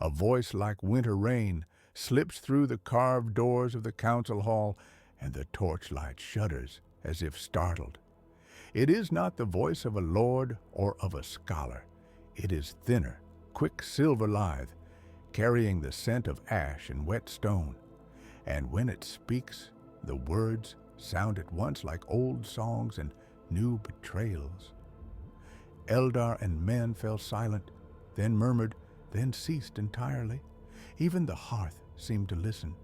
A voice like winter rain slips through the carved doors of the council hall, and the torchlight shudders as if startled. It is not the voice of a lord or of a scholar. It is thinner, quick silver lithe, carrying the scent of ash and wet stone. And when it speaks, the words sound at once like old songs and new betrayals. Eldar and men fell silent, then murmured, then ceased entirely. Even the hearth seemed to listen.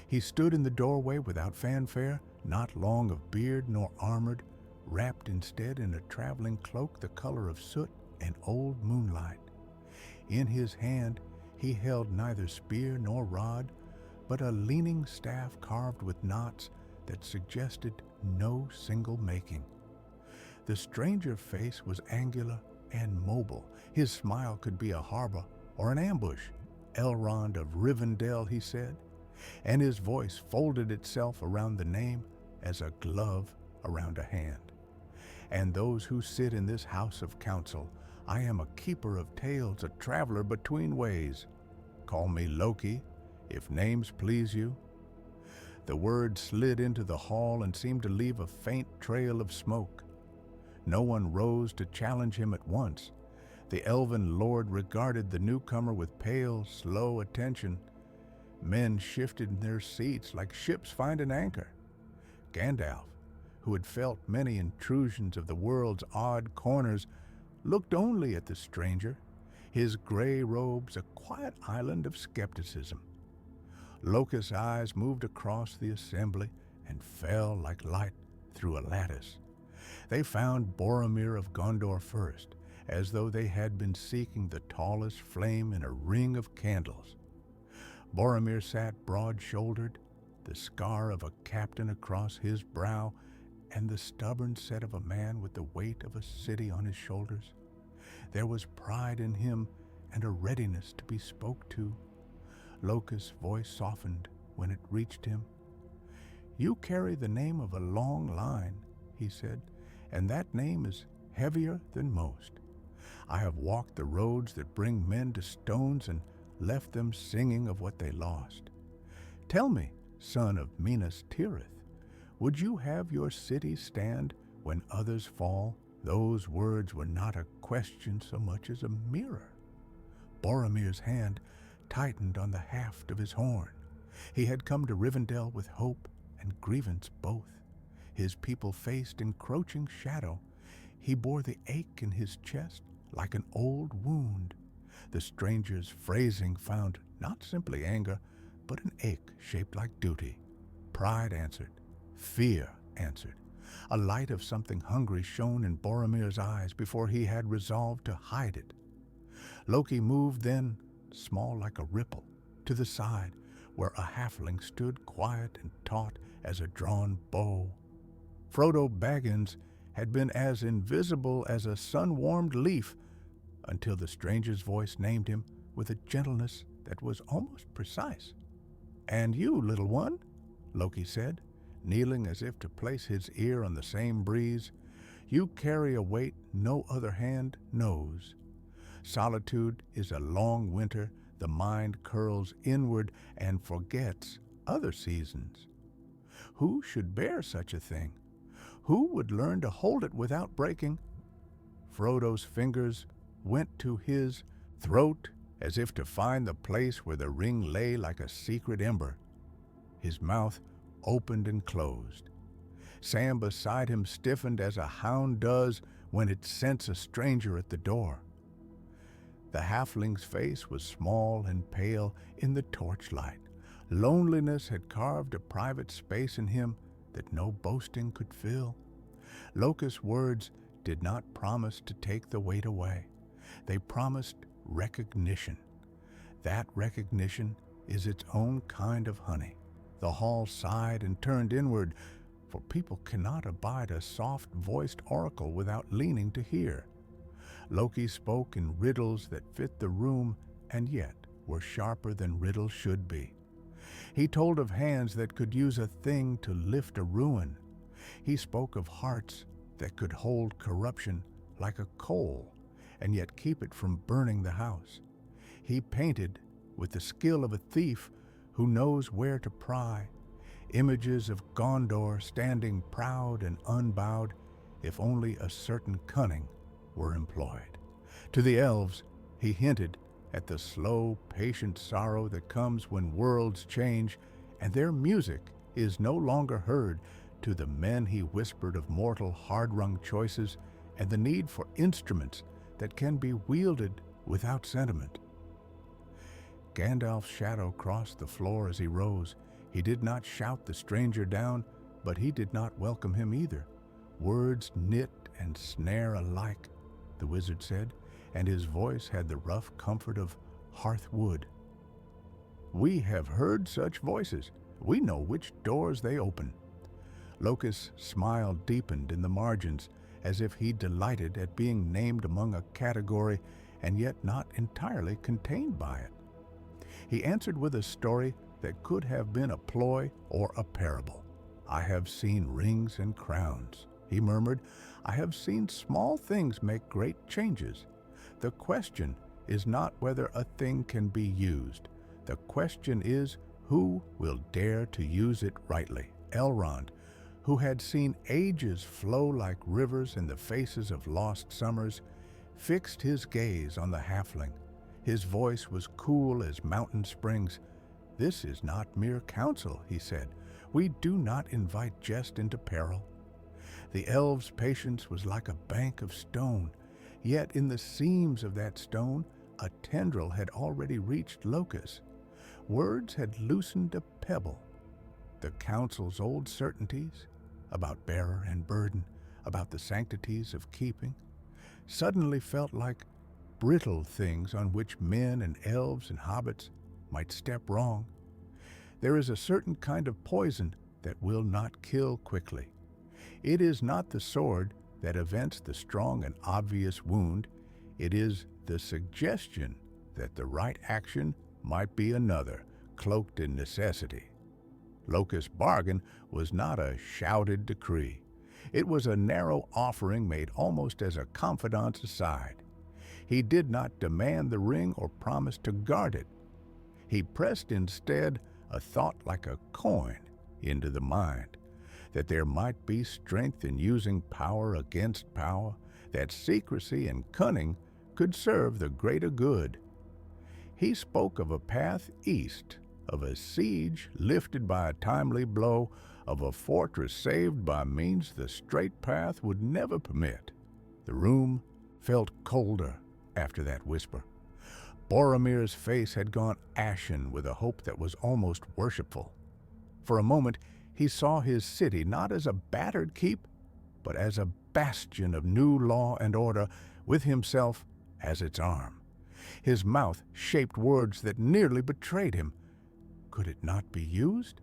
He stood in the doorway without fanfare, not long of beard nor armored, wrapped instead in a traveling cloak the color of soot and old moonlight. In his hand he held neither spear nor rod, but a leaning staff carved with knots that suggested no single making. The stranger face was angular and mobile. His smile could be a harbor or an ambush. Elrond of Rivendell, he said, and his voice folded itself around the name as a glove around a hand. And those who sit in this house of council, I am a keeper of tales, a traveler between ways. Call me Loki, if names please you. The word slid into the hall and seemed to leave a faint trail of smoke. No one rose to challenge him at once. The elven lord regarded the newcomer with pale, slow attention. Men shifted in their seats like ships find an anchor. Gandalf, who had felt many intrusions of the world's odd corners, looked only at the stranger, his gray robes a quiet island of skepticism. Loki's eyes moved across the assembly and fell like light through a lattice. They found Boromir of Gondor first, as though they had been seeking the tallest flame in a ring of candles. Boromir sat broad-shouldered, the scar of a captain across his brow, and the stubborn set of a man with the weight of a city on his shoulders. There was pride in him and a readiness to be spoke to. Loki's voice softened when it reached him. "You carry the name of a long line," he said, "and that name is heavier than most. I have walked the roads that bring men to stones and left them singing of what they lost. Tell me, son of Minas Tirith, would you have your city stand when others fall?" Those words were not a question so much as a mirror. Boromir's hand tightened on the haft of his horn. He had come to Rivendell with hope and grievance both. His people faced encroaching shadow. He bore the ache in his chest like an old wound. The stranger's phrasing found not simply anger, but an ache shaped like duty. Pride answered. Fear answered. A light of something hungry shone in Boromir's eyes before he had resolved to hide it. Loki moved then, small like a ripple, to the side, where a halfling stood quiet and taut as a drawn bow. Frodo Baggins had been as invisible as a sun-warmed leaf until the stranger's voice named him with a gentleness that was almost precise. "And you, little one," Loki said, kneeling as if to place his ear on the same breeze, "you carry a weight no other hand knows. Solitude is a long winter, the mind curls inward and forgets other seasons. Who should bear such a thing? Who would learn to hold it without breaking?" Frodo's fingers went to his throat as if to find the place where the ring lay like a secret ember. His mouth opened and closed. Sam beside him stiffened as a hound does when it scents a stranger at the door. The halfling's face was small and pale in the torchlight. Loneliness had carved a private space in him that no boasting could fill. Loki's words did not promise to take the weight away. They promised recognition. That recognition is its own kind of honey. The hall sighed and turned inward, for people cannot abide a soft-voiced oracle without leaning to hear. Loki spoke in riddles that fit the room and yet were sharper than riddles should be. He told of hands that could use a thing to lift a ruin. He spoke of hearts that could hold corruption like a coal and yet keep it from burning the house. He painted, with the skill of a thief who knows where to pry, images of Gondor standing proud and unbowed, if only a certain cunning were employed. To the elves, he hinted at the slow, patient sorrow that comes when worlds change and their music is no longer heard. To the men he whispered of mortal hard-wrung choices and the need for instruments that can be wielded without sentiment. Gandalf's shadow crossed the floor as he rose. He did not shout the stranger down, but he did not welcome him either. Words knit and snare alike, the wizard said, and his voice had the rough comfort of hearth wood. We have heard such voices. We know which doors they open. Locust's smile deepened in the margins, as if he delighted at being named among a category and yet not entirely contained by it. He answered with a story that could have been a ploy or a parable. I have seen rings and crowns, he murmured. I have seen small things make great changes. The question is not whether a thing can be used. The question is who will dare to use it rightly. Elrond, who had seen ages flow like rivers in the faces of lost summers, fixed his gaze on the halfling. His voice was cool as mountain springs. This is not mere counsel, he said. We do not invite jest into peril. The elves' patience was like a bank of stone, yet in the seams of that stone a tendril had already reached Locust. Words had loosened a pebble. The council's old certainties, about bearer and burden, about the sanctities of keeping, suddenly felt like brittle things on which men and elves and hobbits might step wrong. There is a certain kind of poison that will not kill quickly. It is not the sword that events the strong and obvious wound. It is the suggestion that the right action might be another, cloaked in necessity. Locust's bargain was not a shouted decree. It was a narrow offering made almost as a confidant's aside. He did not demand the ring or promise to guard it. He pressed instead a thought like a coin into the mind, that there might be strength in using power against power, that secrecy and cunning could serve the greater good. He spoke of a path east, of a siege lifted by a timely blow, of a fortress saved by means the straight path would never permit. The room felt colder after that whisper. Boromir's face had gone ashen with a hope that was almost worshipful. For a moment he saw his city not as a battered keep, but as a bastion of new law and order, with himself as its arm. His mouth shaped words that nearly betrayed him. Could it not be used?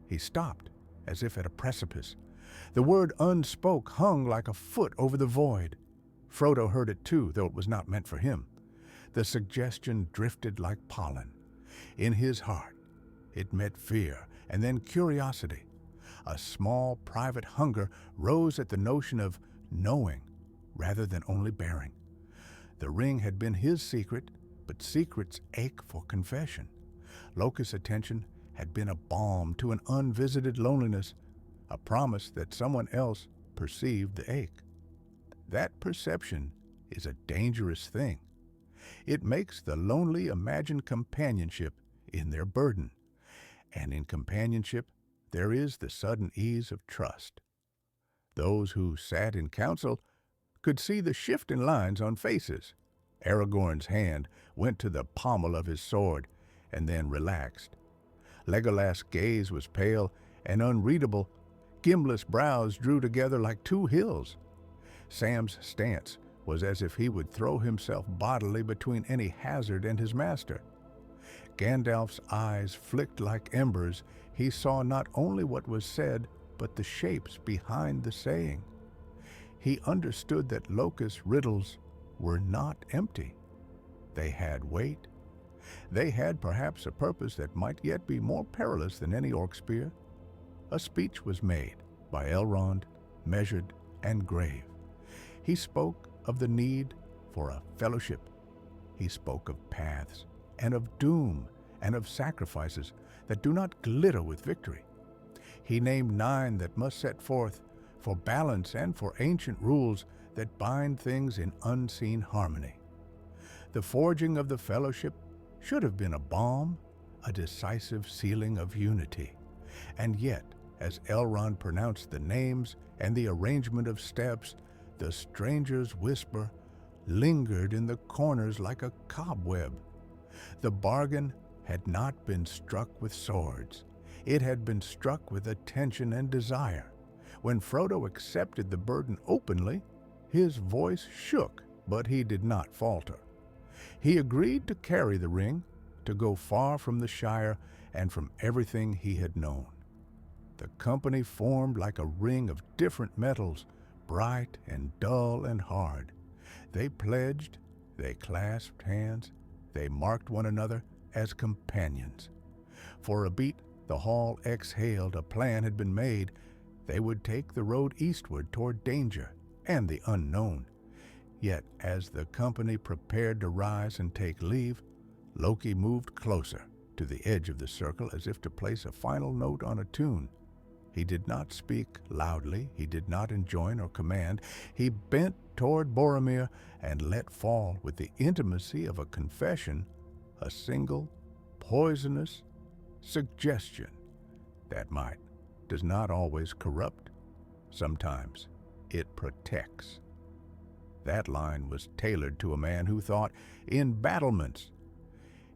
He stopped, as if at a precipice. The word unspoke hung like a foot over the void. Frodo heard it too, though it was not meant for him. The suggestion drifted like pollen. In his heart, it met fear and then curiosity. A small private hunger rose at the notion of knowing rather than only bearing. The ring had been his secret, but secrets ache for confession. Locust's attention had been a balm to an unvisited loneliness, a promise that someone else perceived the ache. That perception is a dangerous thing. It makes the lonely imagine companionship in their burden, and in companionship there is the sudden ease of trust. Those who sat in council could see the shift in lines on faces. Aragorn's hand went to the pommel of his sword and then relaxed. Legolas' gaze was pale and unreadable. Gimli's brows drew together like two hills. Sam's stance was as if he would throw himself bodily between any hazard and his master. Gandalf's eyes flicked like embers. He saw not only what was said, but the shapes behind the saying. He understood that Locust's riddles were not empty. They had weight. They had perhaps a purpose that might yet be more perilous than any orc spear. A speech was made by Elrond, measured and grave. He spoke of the need for a fellowship. He spoke of paths, and of doom, and of sacrifices that do not glitter with victory. He named 9 that must set forth for balance and for ancient rules that bind things in unseen harmony. The forging of the fellowship should have been a balm, a decisive sealing of unity. And yet, as Elrond pronounced the names and the arrangement of steps, the stranger's whisper lingered in the corners like a cobweb. The bargain had not been struck with swords. It had been struck with attention and desire. When Frodo accepted the burden openly, his voice shook, but he did not falter. He agreed to carry the ring, to go far from the Shire and from everything he had known. The company formed like a ring of different metals, bright and dull and hard. They pledged, they clasped hands, they marked one another as companions. For a beat, the hall exhaled a plan had been made. They would take the road eastward toward danger and the unknown. Yet as the company prepared to rise and take leave, Loki moved closer to the edge of the circle as if to place a final note on a tune. He did not speak loudly, he did not enjoin or command. He bent toward Boromir and let fall with the intimacy of a confession a single, poisonous suggestion that might does not always corrupt. Sometimes it protects. That line was tailored to a man who thought in battlements.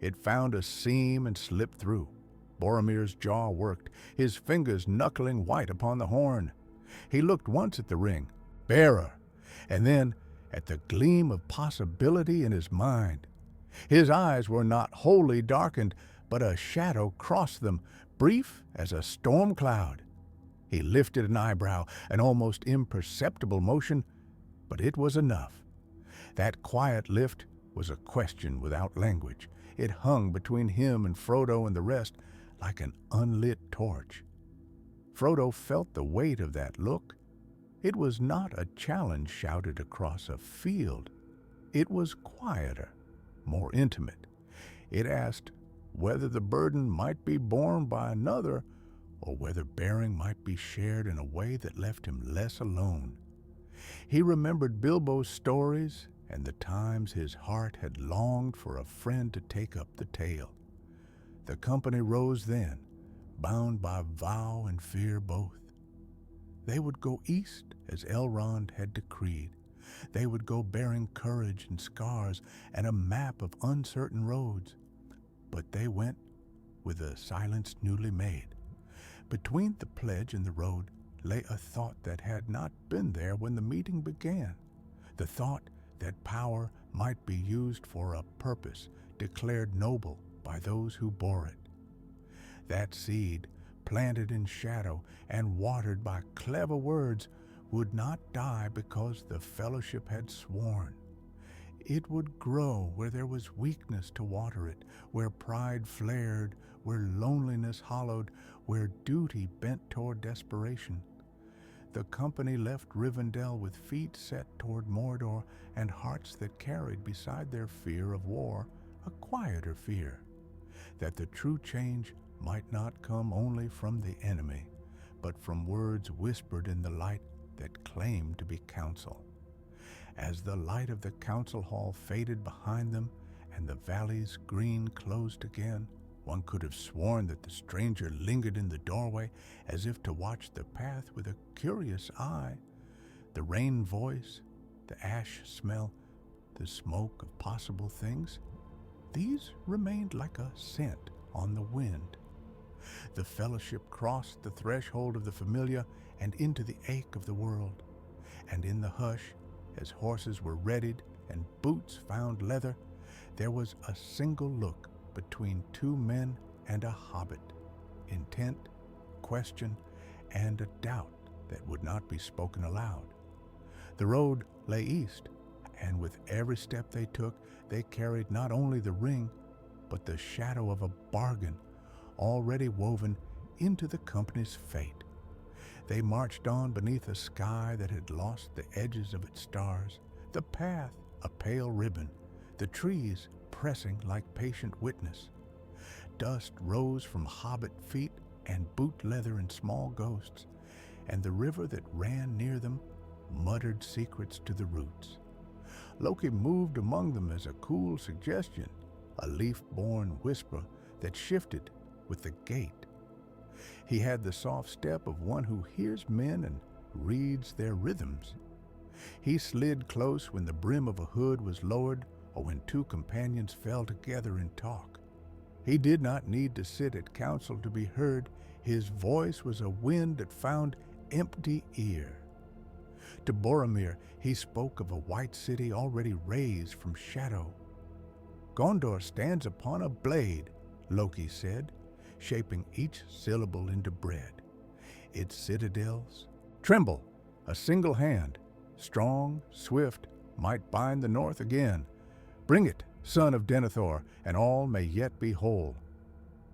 It found a seam and slipped through. Boromir's jaw worked, his fingers knuckling white upon the horn. He looked once at the ring, bearer, and then at the gleam of possibility in his mind. His eyes were not wholly darkened, but a shadow crossed them, brief as a storm cloud. He lifted an eyebrow, an almost imperceptible motion, but it was enough. That quiet lift was a question without language. It hung between him and Frodo and the rest like an unlit torch. Frodo felt the weight of that look. It was not a challenge shouted across a field. It was quieter, more intimate. It asked whether the burden might be borne by another or whether bearing might be shared in a way that left him less alone. He remembered Bilbo's stories and the times his heart had longed for a friend to take up the tale. The company rose then, bound by vow and fear both. They would go east as Elrond had decreed. They would go bearing courage and scars and a map of uncertain roads. But they went with a silence newly made. Between the pledge and the road lay a thought that had not been there when the meeting began. The thought that power might be used for a purpose declared noble by those who bore it. That seed, planted in shadow and watered by clever words, would not die because the fellowship had sworn. It would grow where there was weakness to water it, where pride flared, where loneliness hollowed, where duty bent toward desperation. The company left Rivendell with feet set toward Mordor and hearts that carried beside their fear of war a quieter fear, that the true change might not come only from the enemy, but from words whispered in the light that claimed to be counsel. As the light of the council hall faded behind them and the valley's green closed again, one could have sworn that the stranger lingered in the doorway as if to watch the path with a curious eye. The rain voice, the ash smell, the smoke of possible things, these remained like a scent on the wind. The fellowship crossed the threshold of the familiar and into the ache of the world. And in the hush, as horses were readied and boots found leather, there was a single look between two men and a hobbit, intent, question, and a doubt that would not be spoken aloud. The road lay east, and with every step they took, they carried not only the ring, but the shadow of a bargain already woven into the company's fate. They marched on beneath a sky that had lost the edges of its stars, the path a pale ribbon, the trees pressing like patient witness. Dust rose from hobbit feet and boot leather and small ghosts, and the river that ran near them muttered secrets to the roots. Loki moved among them as a cool suggestion, a leaf-born whisper that shifted with the gait. He had the soft step of one who hears men and reads their rhythms. He slid close when the brim of a hood was lowered or when two companions fell together in talk. He did not need to sit at council to be heard. His voice was a wind that found empty ear. To Boromir, he spoke of a white city already raised from shadow. Gondor stands upon a blade, Loki said, shaping each syllable into bread. Its citadels tremble, a single hand, strong, swift, might bind the north again. Bring it, son of Denethor, and all may yet be whole.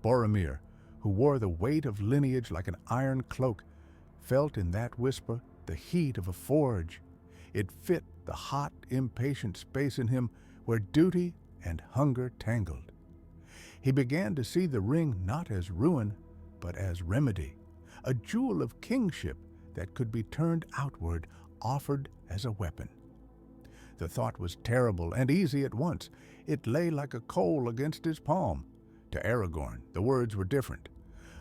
Boromir, who wore the weight of lineage like an iron cloak, felt in that whisper the heat of a forge. It fit the hot, impatient space in him where duty and hunger tangled. He began to see the ring not as ruin, but as remedy, a jewel of kingship that could be turned outward, offered as a weapon. The thought was terrible and easy at once. It lay like a coal against his palm. To Aragorn, the words were different.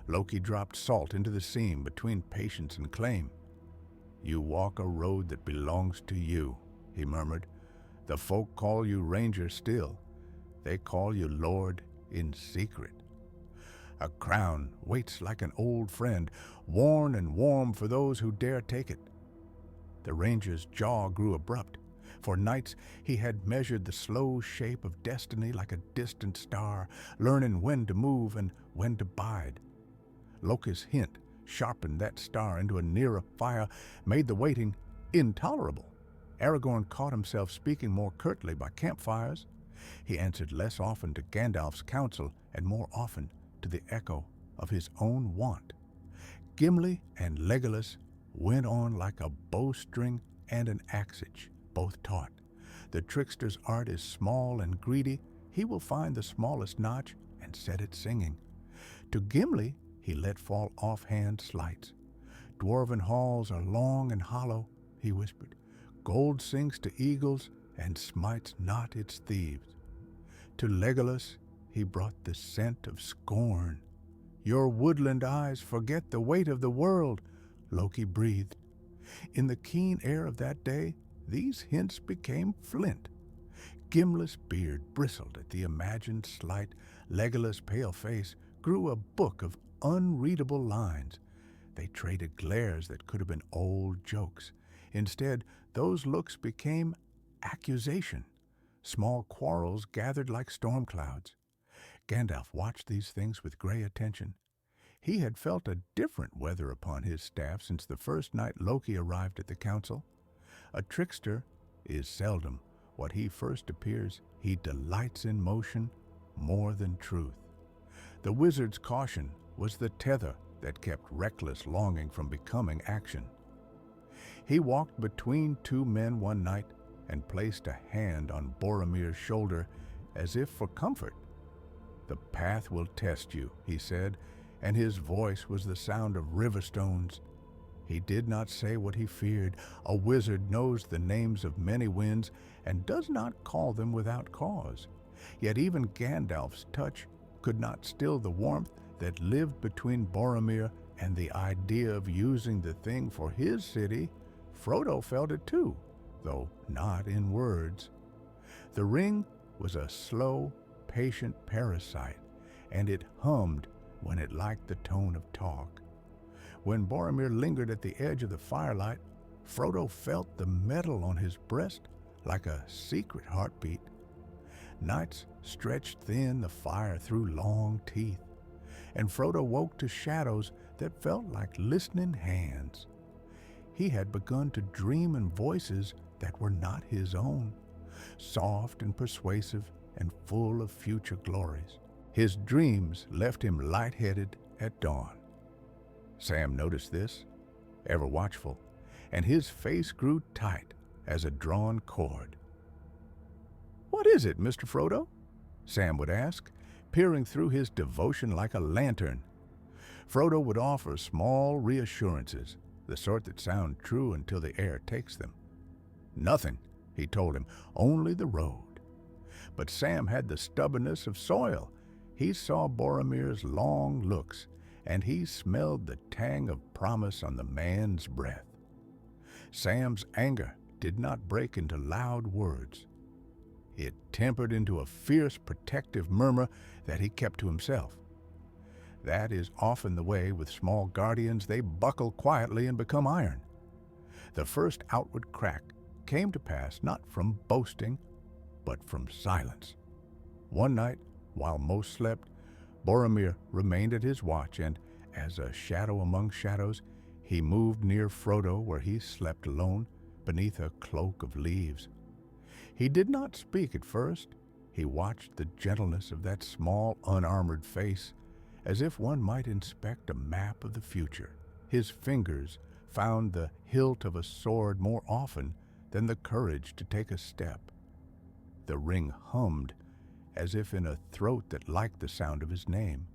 Loki dropped salt into the seam between patience and claim. "You walk a road that belongs to you," he murmured. "The folk call you ranger still. They call you lord in secret. A crown waits like an old friend, worn and warm for those who dare take it." The ranger's jaw grew abrupt. For nights he had measured the slow shape of destiny like a distant star, learning when to move and when to bide. Loki's hint sharpened that star into a nearer fire, made the waiting intolerable. Aragorn caught himself speaking more curtly by campfires. He answered less often to Gandalf's counsel and more often to the echo of his own want. Gimli and Legolas went on like a bowstring and an axage, both taught. The trickster's art is small and greedy. He will find the smallest notch and set it singing. To Gimli he let fall offhand slights. "Dwarven halls are long and hollow," he whispered. "Gold sinks to eagles and smites not its thieves." To Legolas he brought the scent of scorn. "Your woodland eyes forget the weight of the world," Loki breathed. In the keen air of that day, these hints became flint. Gimli's beard bristled at the imagined slight. Legolas' pale face grew a book of unreadable lines. They traded glares that could have been old jokes. Instead, those looks became accusation. Small quarrels gathered like storm clouds. Gandalf watched these things with gray attention. He had felt a different weather upon his staff since the first night Loki arrived at the council. A trickster is seldom what he first appears. He delights in motion more than truth. The wizard's caution was the tether that kept reckless longing from becoming action. He walked between two men one night and placed a hand on Boromir's shoulder as if for comfort. "The path will test you," he said, and his voice was the sound of river stones. He did not say what he feared. A wizard knows the names of many winds and does not call them without cause. Yet even Gandalf's touch could not still the warmth that lived between Boromir and the idea of using the thing for his city. Frodo felt it too, though not in words. The ring was a slow, patient parasite, and it hummed when it liked the tone of talk. When Boromir lingered at the edge of the firelight, Frodo felt the metal on his breast like a secret heartbeat. Nights stretched thin the fire through long teeth, and Frodo woke to shadows that felt like listening hands. He had begun to dream in voices that were not his own, soft and persuasive and full of future glories. His dreams left him lightheaded at dawn. Sam noticed this, ever watchful, and his face grew tight as a drawn cord. "What is it, Mr. Frodo?" Sam would ask, peering through his devotion like a lantern. Frodo would offer small reassurances, the sort that sound true until the air takes them. "Nothing," he told him, "only the road." But Sam had the stubbornness of soil. He saw Boromir's long looks, and he smelled the tang of promise on the man's breath. Sam's anger did not break into loud words. It tempered into a fierce protective murmur that he kept to himself. That is often the way with small guardians. They buckle quietly and become iron. The first outward crack came to pass not from boasting, but from silence. One night, while most slept, Boromir remained at his watch, and, as a shadow among shadows, he moved near Frodo where he slept alone beneath a cloak of leaves. He did not speak at first. He watched the gentleness of that small, unarmored face, as if one might inspect a map of the future. His fingers found the hilt of a sword more often than the courage to take a step. The ring hummed, as if in a throat that liked the sound of his name.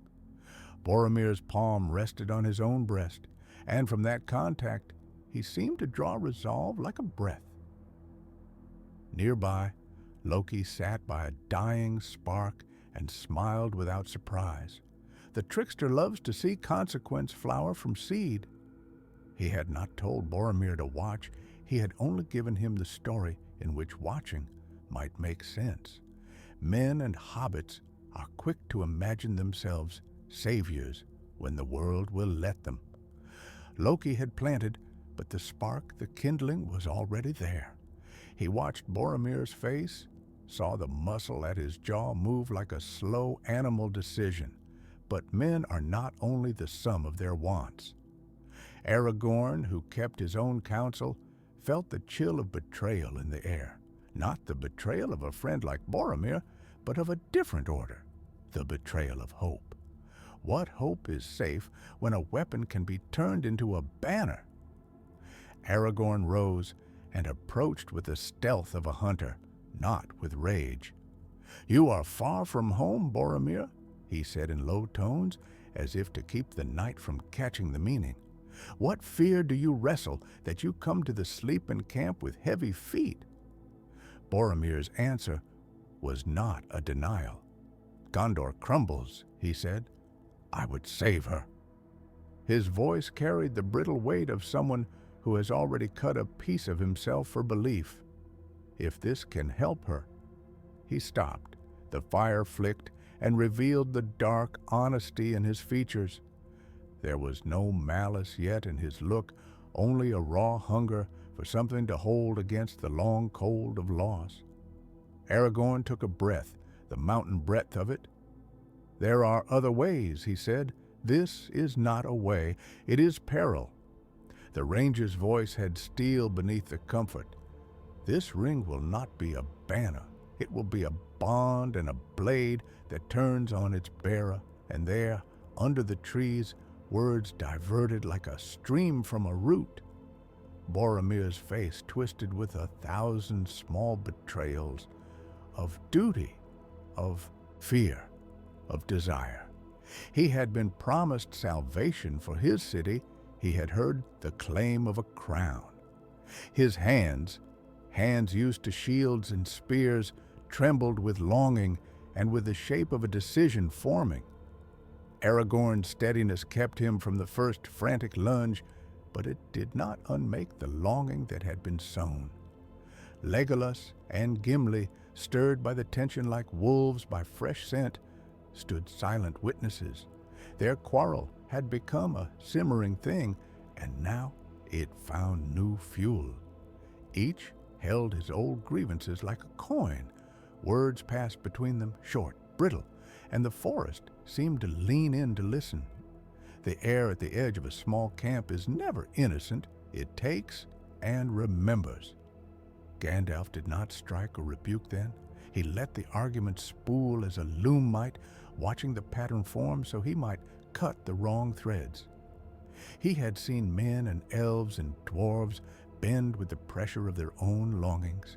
Boromir's palm rested on his own breast, and from that contact he seemed to draw resolve like a breath. Nearby, Loki sat by a dying spark and smiled without surprise. The trickster loves to see consequence flower from seed. He had not told Boromir to watch. He had only given him the story in which watching might make sense. Men and hobbits are quick to imagine themselves saviors when the world will let them. Loki had planted, but the spark, the kindling, was already there. He watched Boromir's face, saw the muscle at his jaw move like a slow animal decision. But men are not only the sum of their wants. Aragorn, who kept his own counsel, felt the chill of betrayal in the air. Not the betrayal of a friend like Boromir, but of a different order, the betrayal of hope. What hope is safe when a weapon can be turned into a banner? Aragorn rose and approached with the stealth of a hunter, not with rage. "You are far from home, Boromir," he said in low tones, as if to keep the knight from catching the meaning. "What fear do you wrestle that you come to the sleep-in camp with heavy feet?" Boromir's answer was not a denial. "Gondor crumbles," he said. "I would save her." His voice carried the brittle weight of someone who has already cut a piece of himself for belief. "If this can help her." He stopped. The fire flicked and revealed the dark honesty in his features. There was no malice yet in his look, only a raw hunger for something to hold against the long cold of loss. Aragorn took a breath, the mountain breadth of it. "There are other ways," he said. "This is not a way. It is peril." The ranger's voice had steel beneath the comfort. "This ring will not be a banner. It will be a bond and a blade that turns on its bearer, and there, under the trees, words diverted like a stream from a root." Boromir's face twisted with 1,000 small betrayals of duty, of fear, of desire. He had been promised salvation for his city. He had heard the claim of a crown. His hands used to shields and spears, trembled with longing and with the shape of a decision forming. Aragorn's steadiness kept him from the first frantic lunge, but it did not unmake the longing that had been sown. Legolas and Gimli, stirred by the tension like wolves by fresh scent, stood silent witnesses. Their quarrel had become a simmering thing, and now it found new fuel. Each held his old grievances like a coin. Words passed between them, short, brittle, and the forest seemed to lean in to listen. The air at the edge of a small camp is never innocent. It takes and remembers. Gandalf did not strike or rebuke then. He let the argument spool as a loom might, watching the pattern form so he might cut the wrong threads. He had seen men and elves and dwarves bend with the pressure of their own longings.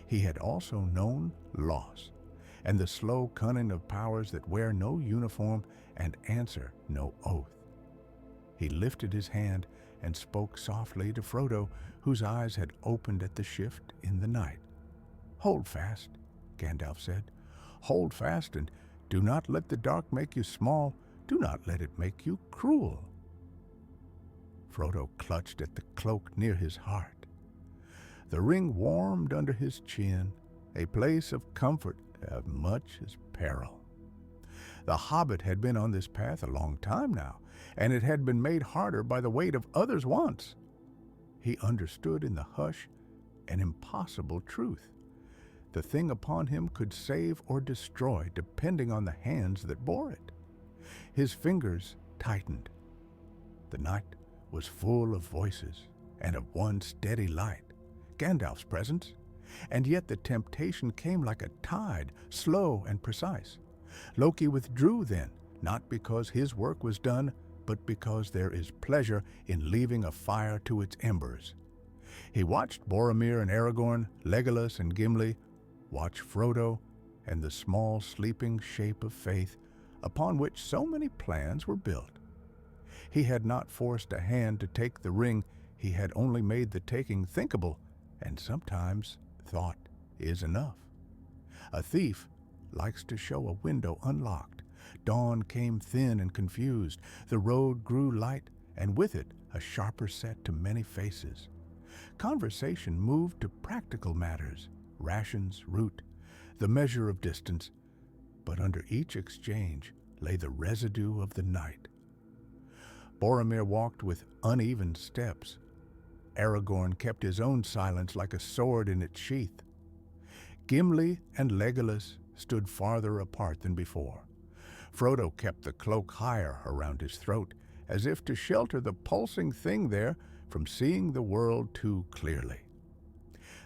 He had also known loss, and the slow cunning of powers that wear no uniform and answer no oath. He lifted his hand and spoke softly to Frodo, whose eyes had opened at the shift in the night. "Hold fast," Gandalf said. "Hold fast, and do not let the dark make you small. Do not let it make you cruel." Frodo clutched at the cloak near his heart. The ring warmed under his chin, a place of comfort as much as peril. The hobbit had been on this path a long time now, and it had been made harder by the weight of others' wants. He understood in the hush an impossible truth. The thing upon him could save or destroy depending on the hands that bore it. His fingers tightened. The night was full of voices and of one steady light, Gandalf's presence, and yet the temptation came like a tide, slow and precise. Loki withdrew then, not because his work was done, but because there is pleasure in leaving a fire to its embers. He watched Boromir and Aragorn, Legolas and Gimli, watched Frodo and the small sleeping shape of faith upon which so many plans were built. He had not forced a hand to take the ring, he had only made the taking thinkable, and sometimes thought is enough. A thief likes to show a window unlocked. Dawn came thin and confused. The road grew light, and with it a sharper set to many faces. Conversation moved to practical matters, rations, route, the measure of distance, but under each exchange lay the residue of the night. Boromir walked with uneven steps. Aragorn kept his own silence like a sword in its sheath. Gimli and Legolas stood farther apart than before. Frodo kept the cloak higher around his throat, as if to shelter the pulsing thing there from seeing the world too clearly.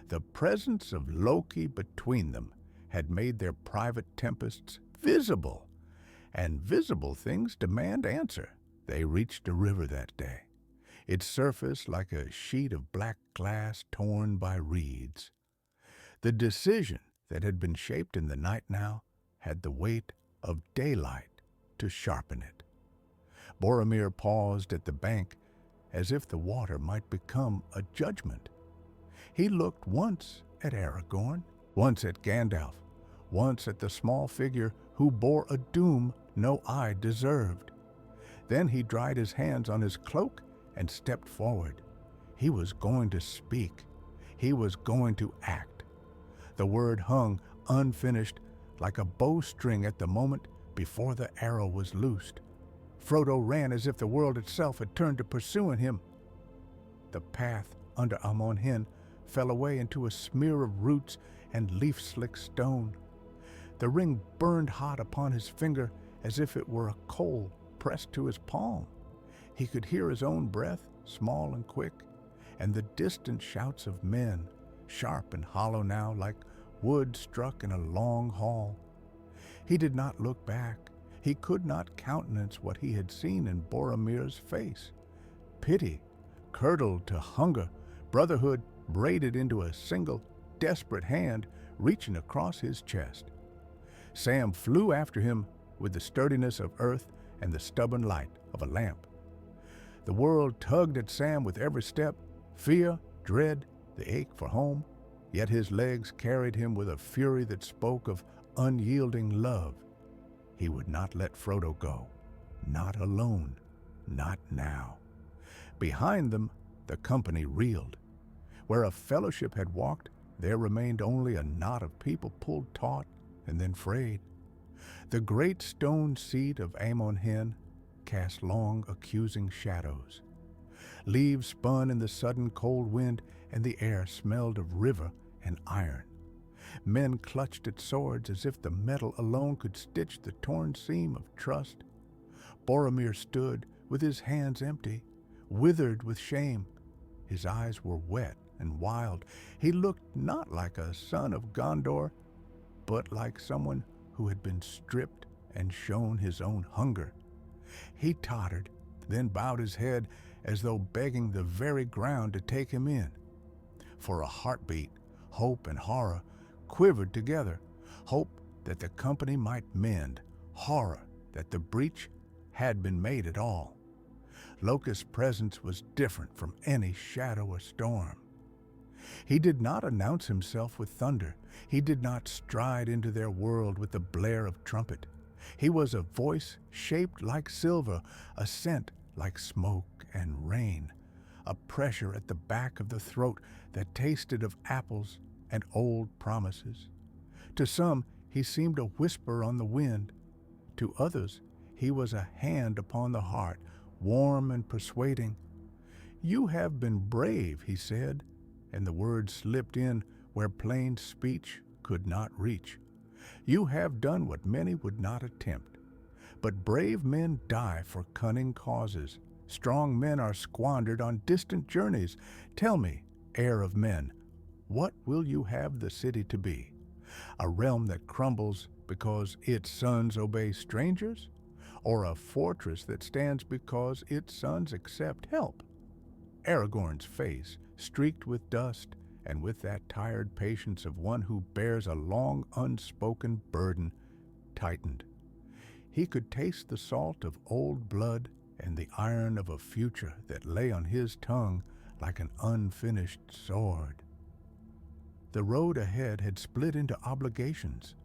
The presence of Loki between them had made their private tempests visible, and visible things demand answer. They reached a river that day, its surface like a sheet of black glass torn by reeds. The decision that had been shaped in the night now had the weight of daylight to sharpen it. Boromir paused at the bank as if the water might become a judgment. He looked once at Aragorn, once at Gandalf, once at the small figure who bore a doom no eye deserved. Then he dried his hands on his cloak and stepped forward. He was going to speak. He was going to act. The word hung unfinished like a bowstring at the moment before the arrow was loosed. Frodo ran as if the world itself had turned to pursuing him. The path under Amon Hen fell away into a smear of roots and leaf-slick stone. The ring burned hot upon his finger as if it were a coal pressed to his palm. He could hear his own breath, small and quick, and the distant shouts of men, sharp and hollow now like wood struck in a long hall. He did not look back. He could not countenance what he had seen in Boromir's face. Pity, curdled to hunger, brotherhood braided into a single, desperate hand reaching across his chest. Sam flew after him with the sturdiness of earth and the stubborn light of a lamp. The world tugged at Sam with every step, fear, dread, the ache for home, yet his legs carried him with a fury that spoke of unyielding love. He would not let Frodo go, not alone, not now. Behind them, the company reeled. Where a fellowship had walked, there remained only a knot of people pulled taut and then frayed. The great stone seat of Amon Hen cast long, accusing shadows. Leaves spun in the sudden cold wind, and the air smelled of river and iron. Men clutched at swords as if the metal alone could stitch the torn seam of trust. Boromir stood with his hands empty, withered with shame. His eyes were wet and wild. He looked not like a son of Gondor, but like someone who had been stripped and shown his own hunger. He tottered, then bowed his head as though begging the very ground to take him in. For a heartbeat, Hope and horror quivered together. Hope that the company might mend, horror that the breach had been made at all. Loki's presence was different from any shadow or storm. He did not announce himself with thunder. He did not stride into their world with the blare of trumpet. He was a voice shaped like silver, a scent like smoke and rain, a pressure at the back of the throat that tasted of apples and old promises. To some, he seemed a whisper on the wind. To others, he was a hand upon the heart, warm and persuading. "You have been brave," he said, and the words slipped in where plain speech could not reach. "You have done what many would not attempt. But brave men die for cunning causes. Strong men are squandered on distant journeys. Tell me, heir of men, what will you have the city to be? A realm that crumbles because its sons obey strangers? Or a fortress that stands because its sons accept help?" Aragorn's face, streaked with dust, and with that tired patience of one who bears a long unspoken burden, tightened. He could taste the salt of old blood and the iron of a future that lay on his tongue like an unfinished sword. The road ahead had split into obligations.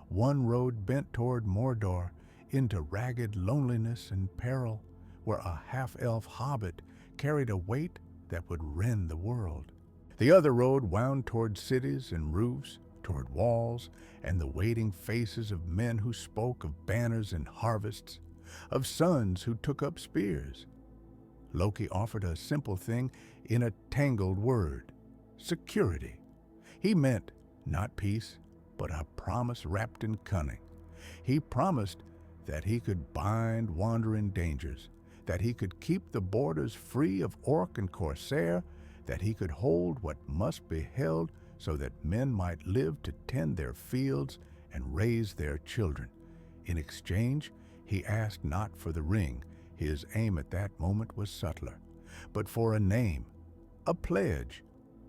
One road bent toward Mordor, into ragged loneliness and peril, where a half-elf hobbit carried a weight that would rend the world. The other road wound toward cities and roofs, toward walls and the waiting faces of men who spoke of banners and harvests, of sons who took up spears. Loki offered a simple thing in a tangled word: security. He meant not peace, but a promise wrapped in cunning. He promised that he could bind wandering dangers, that he could keep the borders free of orc and corsair, that he could hold what must be held so that men might live to tend their fields and raise their children. In exchange, he asked not for the ring, his aim at that moment was subtler, but for a name, a pledge,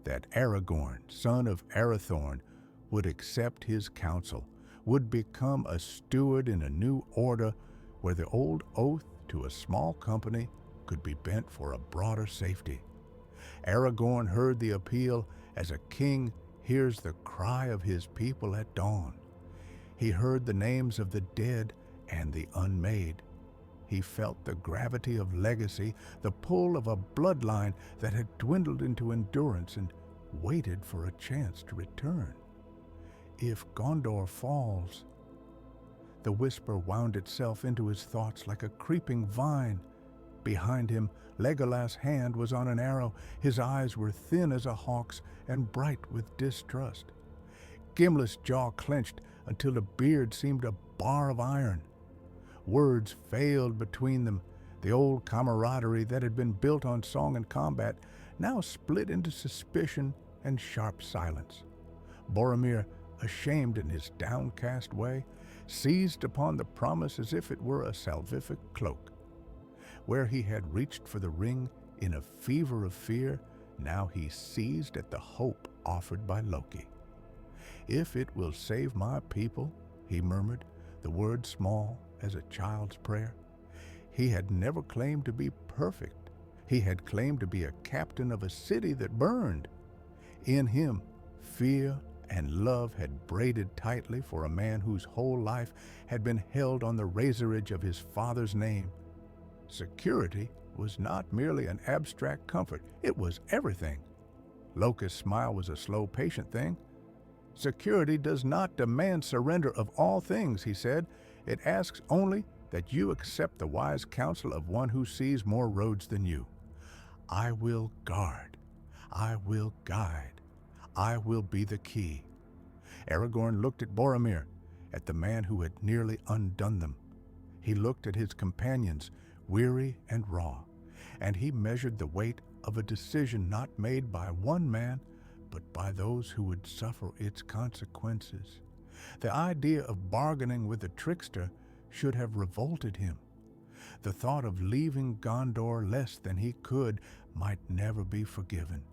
that Aragorn, son of Arathorn, would accept his counsel, would become a steward in a new order where the old oath to a small company could be bent for a broader safety. Aragorn heard the appeal as a king hears the cry of his people at dawn. He heard the names of the dead and the unmade. He felt the gravity of legacy, the pull of a bloodline that had dwindled into endurance and waited for a chance to return. If Gondor falls, the whisper wound itself into his thoughts like a creeping vine. Behind him, Legolas' hand was on an arrow. His eyes were thin as a hawk's and bright with distrust. Gimli's jaw clenched until the beard seemed a bar of iron. Words failed between them. The old camaraderie that had been built on song and combat now split into suspicion and sharp silence. Boromir, ashamed in his downcast way, seized upon the promise as if it were a salvific cloak. Where he had reached for the ring in a fever of fear, now he seized at the hope offered by Loki. "If it will save my people," he murmured, the word small as a child's prayer. He had never claimed to be perfect. He had claimed to be a captain of a city that burned. In him, fear and love had braided tightly for a man whose whole life had been held on the razor edge of his father's name. Security was not merely an abstract comfort, it was everything. Loki's smile was a slow, patient thing. "Security does not demand surrender of all things," he said. "It asks only that you accept the wise counsel of one who sees more roads than you. I will guard. I will guide. I will be the key." Aragorn looked at Boromir, at the man who had nearly undone them. He looked at his companions, weary and raw, and he measured the weight of a decision not made by one man, but by those who would suffer its consequences. The idea of bargaining with a trickster should have revolted him. The thought of leaving Gondor less than he could might never be forgiven.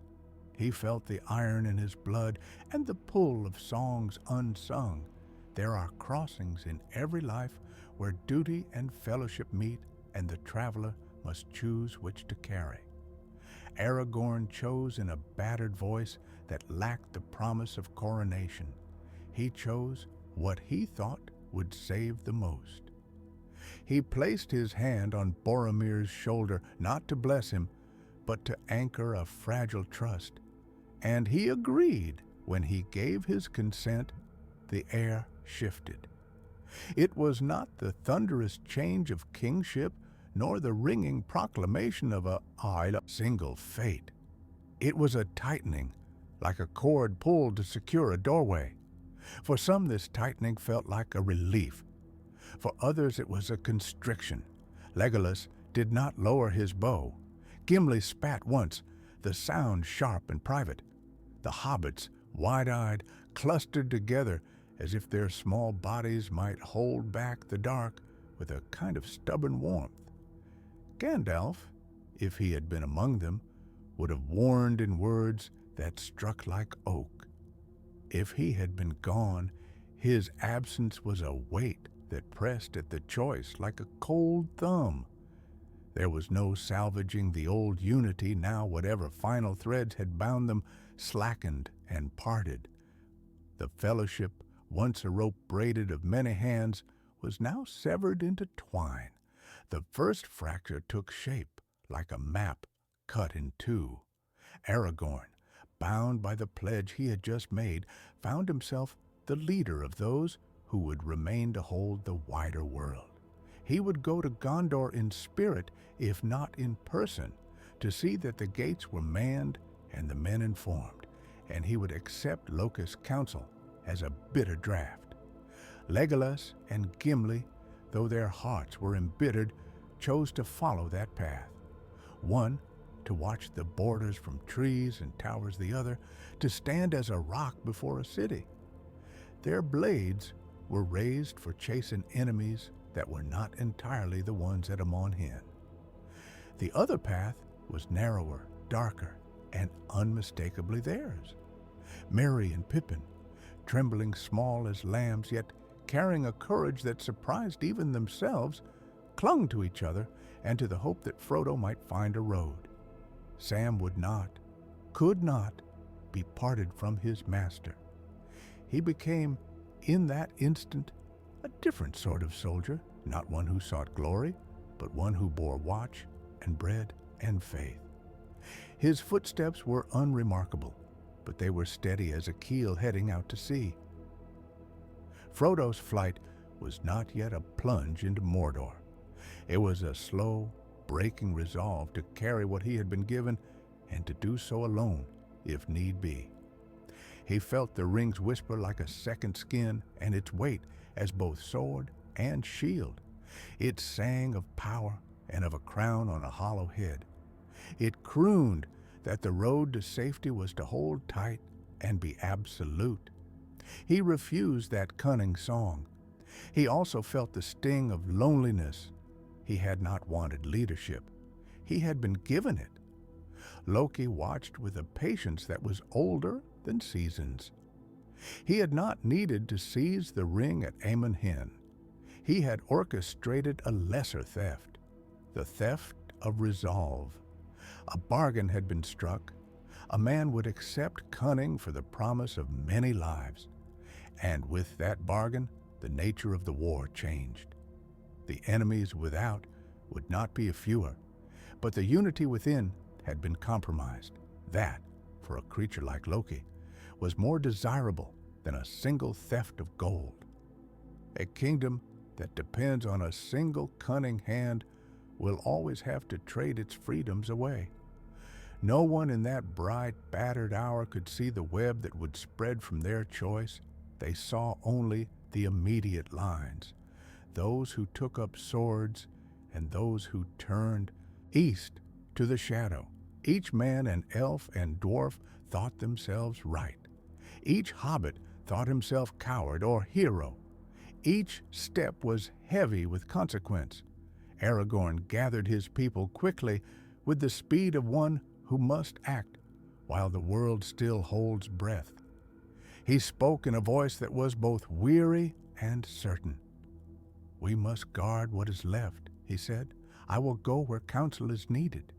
He felt the iron in his blood and the pull of songs unsung. There are crossings in every life where duty and fellowship meet, and the traveler must choose which to carry. Aragorn chose in a battered voice that lacked the promise of coronation. He chose what he thought would save the most. He placed his hand on Boromir's shoulder, not to bless him, but to anchor a fragile trust. And he agreed. When he gave his consent, the air shifted. It was not the thunderous change of kingship, nor the ringing proclamation of a single fate. It was a tightening, like a cord pulled to secure a doorway. For some, this tightening felt like a relief. For others, it was a constriction. Legolas did not lower his bow. Gimli spat once, the sound sharp and private. The hobbits, wide-eyed, clustered together as if their small bodies might hold back the dark with a kind of stubborn warmth. Gandalf, if he had been among them, would have warned in words that struck like oak. If he had been gone, his absence was a weight that pressed at the choice like a cold thumb. There was no salvaging the old unity now. Whatever final threads had bound them slackened and parted. The fellowship, once a rope braided of many hands, was now severed into twine. The first fracture took shape like a map cut in two. Aragorn, bound by the pledge he had just made, found himself the leader of those who would remain to hold the wider world. He would go to Gondor in spirit, if not in person, to see that the gates were manned and the men informed, and he would accept Loki's counsel as a bitter draught. Legolas and Gimli, though their hearts were embittered, chose to follow that path. One, to watch the borders from trees and towers, the other, to stand as a rock before a city. Their blades were raised for chasing enemies that were not entirely the ones at Amon Hen. The other path was narrower, darker, and unmistakably theirs. Merry and Pippin, trembling small as lambs, yet carrying a courage that surprised even themselves, clung to each other and to the hope that Frodo might find a road. Sam would not, could not, be parted from his master. He became, in that instant, a different sort of soldier, not one who sought glory, but one who bore watch and bread and faith. His footsteps were unremarkable, but they were steady as a keel heading out to sea. Frodo's flight was not yet a plunge into Mordor. It was a slow, breaking resolve to carry what he had been given and to do so alone, if need be. He felt the rings whisper like a second skin and its weight as both sword and shield. It sang of power and of a crown on a hollow head. It crooned that the road to safety was to hold tight and be absolute. He refused that cunning song. He also felt the sting of loneliness. He had not wanted leadership. He had been given it. Loki watched with a patience that was older than seasons. He had not needed to seize the ring at Amon Hen. He had orchestrated a lesser theft, the theft of resolve. A bargain had been struck. A man would accept cunning for the promise of many lives. And with that bargain, the nature of the war changed. The enemies without would not be fewer, but the unity within had been compromised. That, for a creature like Loki, was more desirable than a single theft of gold. A kingdom that depends on a single cunning hand will always have to trade its freedoms away. No one in that bright, battered hour could see the web that would spread from their choice. They saw only the immediate lines, those who took up swords and those who turned east to the shadow. Each man and elf and dwarf thought themselves right. Each hobbit thought himself coward or hero. Each step was heavy with consequence. Aragorn gathered his people quickly with the speed of one who must act, while the world still holds breath. He spoke in a voice that was both weary and certain. "We must guard what is left," he said. "I will go where counsel is needed.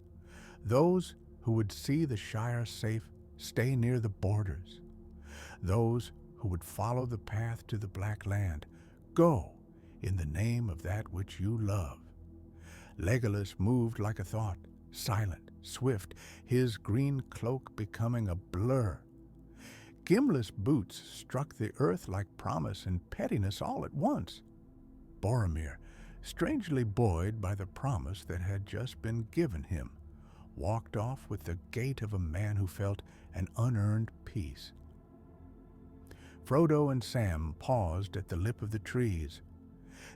Those who would see the Shire safe stay near the borders. Those who would follow the path to the Black Land, go in the name of that which you love." Legolas moved like a thought, silent, swift, his green cloak becoming a blur. Gimli's boots struck the earth like promise and pettiness all at once. Boromir, strangely buoyed by the promise that had just been given him, walked off with the gait of a man who felt an unearned peace. Frodo and Sam paused at the lip of the trees.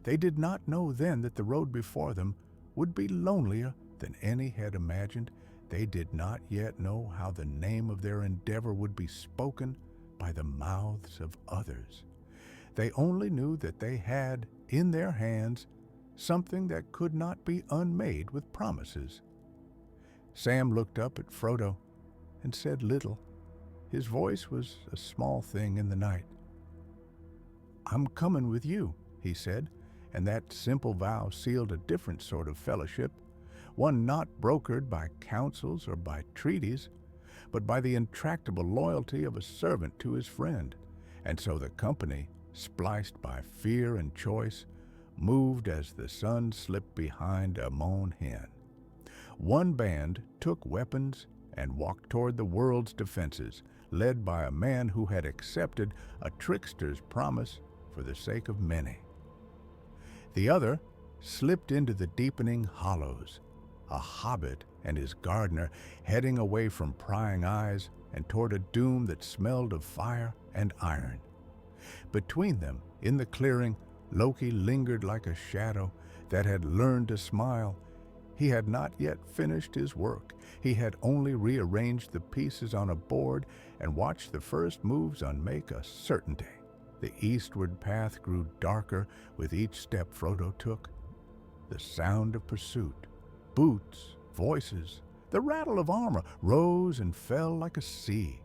They did not know then that the road before them would be lonelier than any had imagined. They did not yet know how the name of their endeavor would be spoken by the mouths of others. They only knew that they had in their hands something that could not be unmade with promises. Sam looked up at Frodo and said little. His voice was a small thing in the night. "I'm coming with you," he said, and that simple vow sealed a different sort of fellowship, one not brokered by counsels or by treaties, but by the intractable loyalty of a servant to his friend. And so the company, spliced by fear and choice, moved as the sun slipped behind a mown hen. One band took weapons and walked toward the world's defenses, led by a man who had accepted a trickster's promise for the sake of many. The other slipped into the deepening hollows, a hobbit and his gardener heading away from prying eyes and toward a doom that smelled of fire and iron. Between them, in the clearing, Loki lingered like a shadow that had learned to smile. He had not yet finished his work. He had only rearranged the pieces on a board and watched the first moves unmake a certainty. The eastward path grew darker with each step Frodo took. The sound of pursuit, boots, voices, the rattle of armor rose and fell like a sea.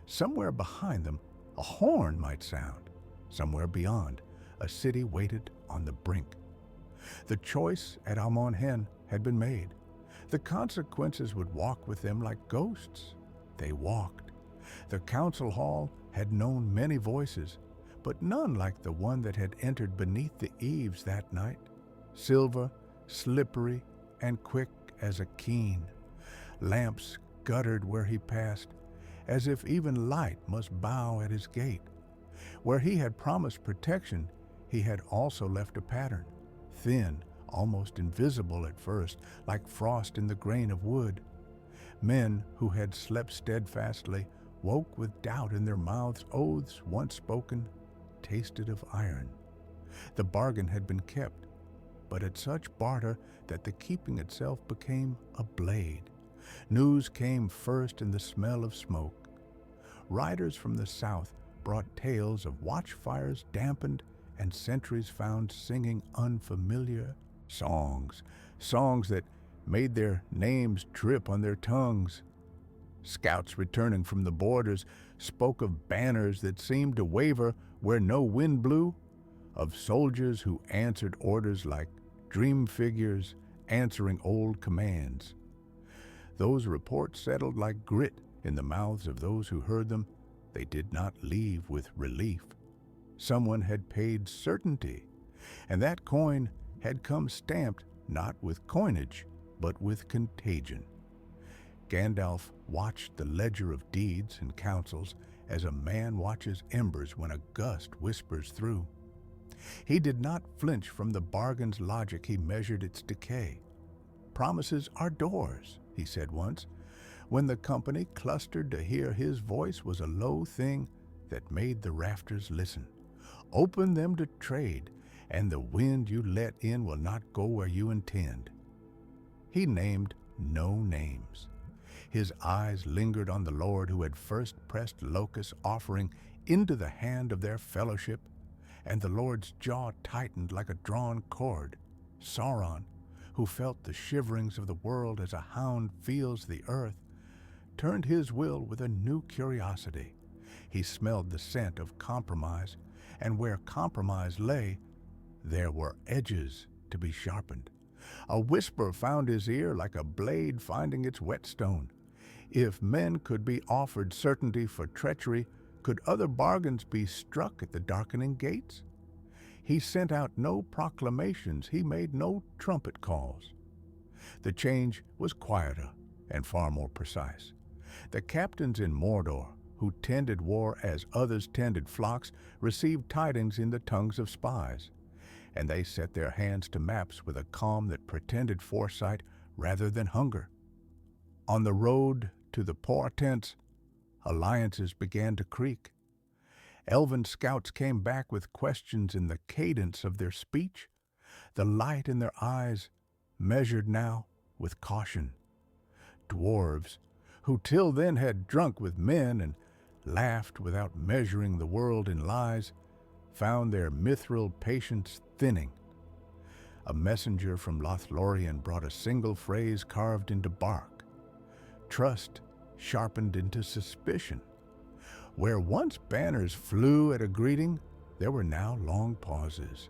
Somewhere behind them, a horn might sound. Somewhere beyond, a city waited on the brink. The choice at Amon Hen had been made. The consequences would walk with them like ghosts. They walked. The council hall had known many voices, but none like the one that had entered beneath the eaves that night, silver, slippery, and quick as a keen. Lamps guttered where he passed, as if even light must bow at his gate. Where he had promised protection, he had also left a pattern, thin, almost invisible at first, like frost in the grain of wood. Men who had slept steadfastly woke with doubt in their mouths. Oaths once spoken tasted of iron. The bargain had been kept, but at such barter that the keeping itself became a blade. News came first in the smell of smoke. Riders from the south brought tales of watchfires dampened and sentries found singing unfamiliar songs that made their names drip on their tongues. Scouts returning from the borders spoke of banners that seemed to waver where no wind blew, of soldiers who answered orders like dream figures answering old commands. Those reports settled like grit in the mouths of those who heard them. They did not leave with relief. Someone had paid certainty, and that coin had come stamped not with coinage, but with contagion. Gandalf watched the ledger of deeds and counsels as a man watches embers when a gust whispers through. He did not flinch from the bargain's logic. He measured its decay. "Promises are doors," he said once. When the company clustered to hear his voice was a low thing that made the rafters listen. "Open them to trade, and the wind you let in will not go where you intend." He named no names. His eyes lingered on the Lord who had first pressed Locust's offering into the hand of their fellowship, and the Lord's jaw tightened like a drawn cord. Sauron, who felt the shiverings of the world as a hound feels the earth, turned his will with a new curiosity. He smelled the scent of compromise, and where compromise lay, there were edges to be sharpened. A whisper found his ear like a blade finding its whetstone. If men could be offered certainty for treachery, could other bargains be struck at the darkening gates? He sent out no proclamations, he made no trumpet calls. The change was quieter and far more precise. The captains in Mordor, who tended war as others tended flocks, received tidings in the tongues of spies, and they set their hands to maps with a calm that pretended foresight rather than hunger. On the road to the portents, alliances began to creak. Elven scouts came back with questions in the cadence of their speech, the light in their eyes measured now with caution. Dwarves, who till then had drunk with men and laughed without measuring the world in lies, found their mithril patience thinning. A messenger from Lothlorien brought a single phrase carved into bark. Trust sharpened into suspicion. Where once banners flew at a greeting, there were now long pauses.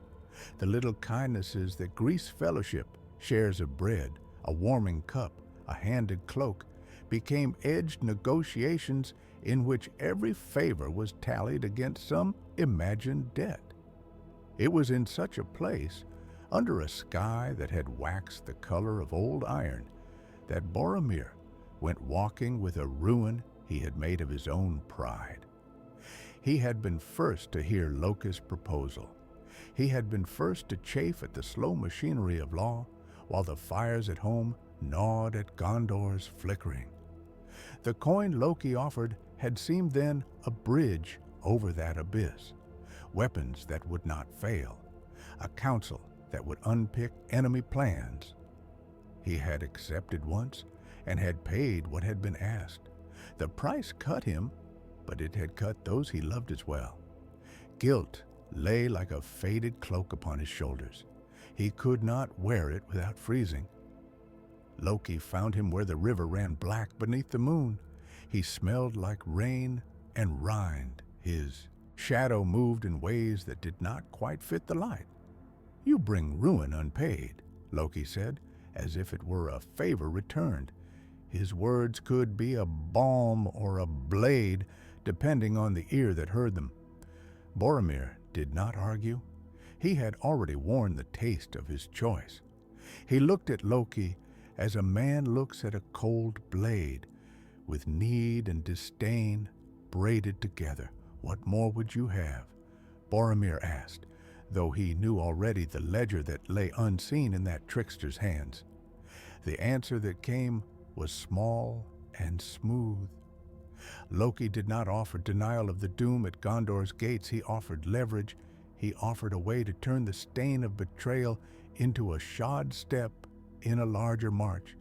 The little kindnesses that grease fellowship, shares of bread, a warming cup, a handed cloak, became edged negotiations in which every favor was tallied against some imagined debt. It was in such a place, under a sky that had waxed the color of old iron, that Boromir went walking with a ruin he had made of his own pride. He had been first to hear Loki's proposal. He had been first to chafe at the slow machinery of law, while the fires at home gnawed at Gondor's flickering. The coin Loki offered had seemed then a bridge over that abyss, weapons that would not fail, a council that would unpick enemy plans. He had accepted once and had paid what had been asked. The price cut him, but it had cut those he loved as well. Guilt lay like a faded cloak upon his shoulders. He could not wear it without freezing. Loki found him where the river ran black beneath the moon. He smelled like rain and rind. His shadow moved in ways that did not quite fit the light. "You bring ruin unpaid," Loki said, as if it were a favor returned. His words could be a balm or a blade, depending on the ear that heard them. Boromir did not argue. He had already worn the taste of his choice. He looked at Loki as a man looks at a cold blade, with need and disdain braided together. "What more would you have?" Boromir asked, though he knew already the ledger that lay unseen in that trickster's hands. The answer that came was small and smooth. Loki did not offer denial of the doom at Gondor's gates. He offered leverage. He offered a way to turn the stain of betrayal into a shod step in a larger march.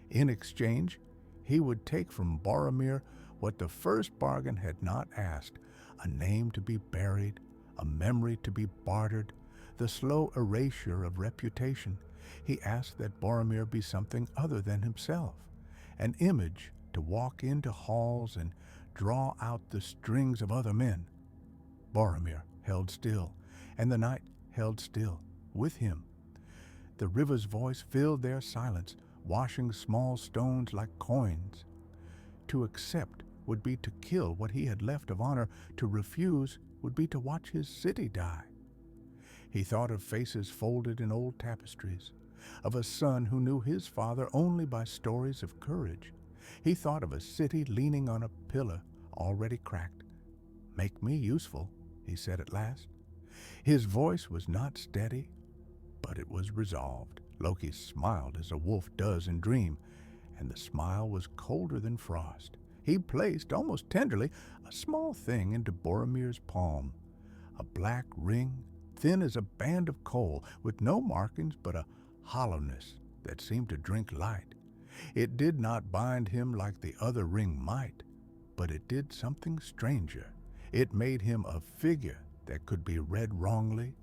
In exchange, he would take from Boromir what the first bargain had not asked: a name to be buried, a memory to be bartered, the slow erasure of reputation. He asked that Boromir be something other than himself, an image to walk into halls and draw out the strings of other men. Boromir held still, and the night held still with him. The river's voice filled their silence, washing small stones like coins. To accept would be to kill what he had left of honor. To refuse would be to watch his city die. He thought of faces folded in old tapestries, of a son who knew his father only by stories of courage. He thought of a city leaning on a pillar already cracked. "Make me useful," he said at last. His voice was not steady, but it was resolved. Loki smiled as a wolf does in dream, and the smile was colder than frost. He placed, almost tenderly, a small thing into Boromir's palm, a black ring, thin as a band of coal, with no markings but a hollowness that seemed to drink light. It did not bind him like the other ring might, but it did something stranger. It made him a figure that could be read wrongly.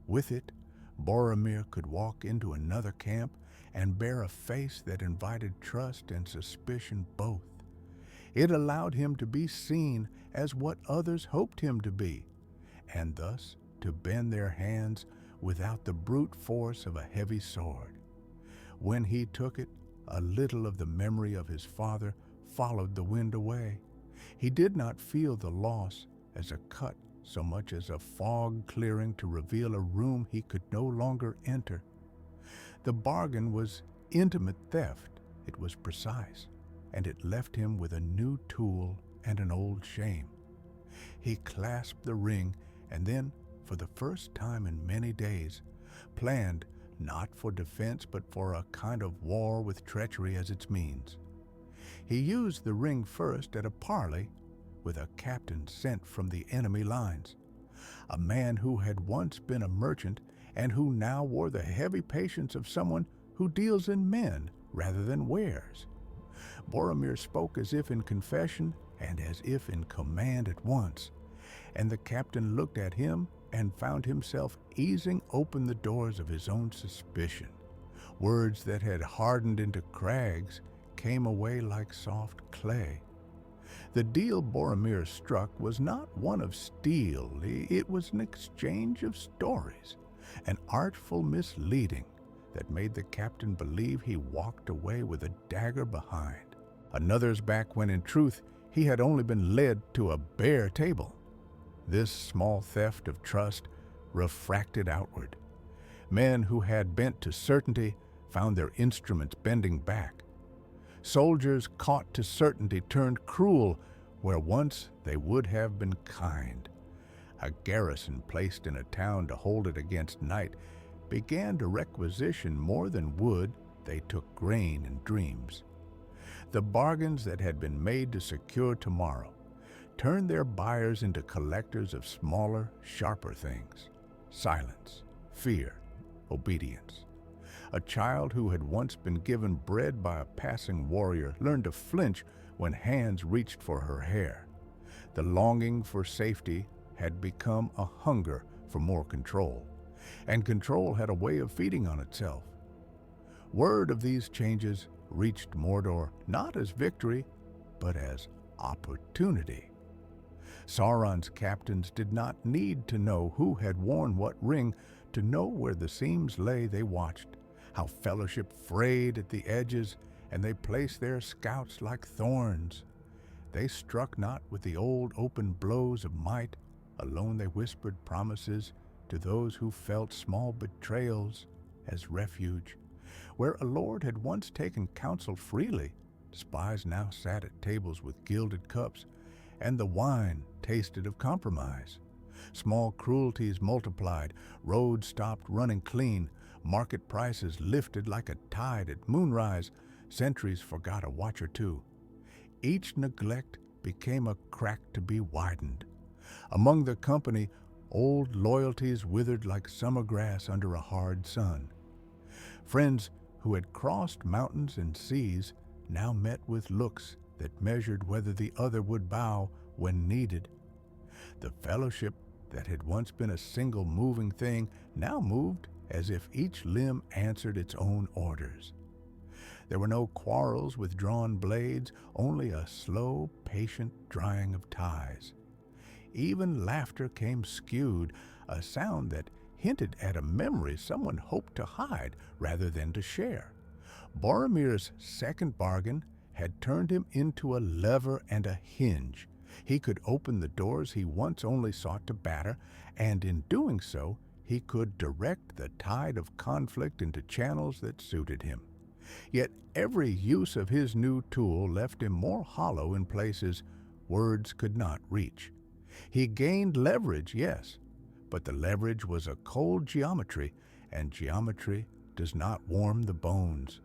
With it, Boromir could walk into another camp and bear a face that invited trust and suspicion both. It allowed him to be seen as what others hoped him to be, and thus to bend their hands without the brute force of a heavy sword. When he took it, a little of the memory of his father followed the wind away. He did not feel the loss as a cut so much as a fog clearing to reveal a room he could no longer enter. The bargain was intimate theft. It was precise, and it left him with a new tool and an old shame. He clasped the ring and then, for the first time in many days, planned not for defense but for a kind of war with treachery as its means. He used the ring first at a parley with a captain sent from the enemy lines, a man who had once been a merchant and who now wore the heavy patience of someone who deals in men rather than wares. Boromir spoke as if in confession and as if in command at once, and the captain looked at him and found himself easing open the doors of his own suspicion. Words that had hardened into crags came away like soft clay. The deal Boromir struck was not one of steel, it was an exchange of stories, an artful misleading that made the captain believe he walked away with a dagger behind another's back when in truth he had only been led to a bare table. This small theft of trust refracted outward. Men who had bent to certainty found their instruments bending back. Soldiers caught to certainty turned cruel where once they would have been kind. A garrison placed in a town to hold it against night began to requisition more than wood, they took grain and dreams. The bargains that had been made to secure tomorrow turned their buyers into collectors of smaller, sharper things: silence, fear, obedience. A child who had once been given bread by a passing warrior learned to flinch when hands reached for her hair. The longing for safety had become a hunger for more control, and control had a way of feeding on itself. Word of these changes reached Mordor not as victory, but as opportunity. Sauron's captains did not need to know who had worn what ring to know where the seams lay. They watched how fellowship frayed at the edges, and they placed their scouts like thorns. They struck not with the old open blows of might, alone they whispered promises to those who felt small betrayals as refuge. Where a lord had once taken counsel freely, spies now sat at tables with gilded cups, and the wine tasted of compromise. Small cruelties multiplied, roads stopped running clean, market prices lifted like a tide at moonrise, sentries forgot a watch or two. Each neglect became a crack to be widened. Among the company, old loyalties withered like summer grass under a hard sun. Friends who had crossed mountains and seas now met with looks that measured whether the other would bow when needed. The fellowship that had once been a single moving thing now moved as if each limb answered its own orders. There were no quarrels with drawn blades, only a slow, patient drying of ties. Even laughter came skewed, a sound that hinted at a memory someone hoped to hide rather than to share. Boromir's second bargain had turned him into a lever and a hinge. He could open the doors he once only sought to batter, and in doing so, he could direct the tide of conflict into channels that suited him. Yet every use of his new tool left him more hollow in places words could not reach. He gained leverage, yes, but the leverage was a cold geometry, and geometry does not warm the bones.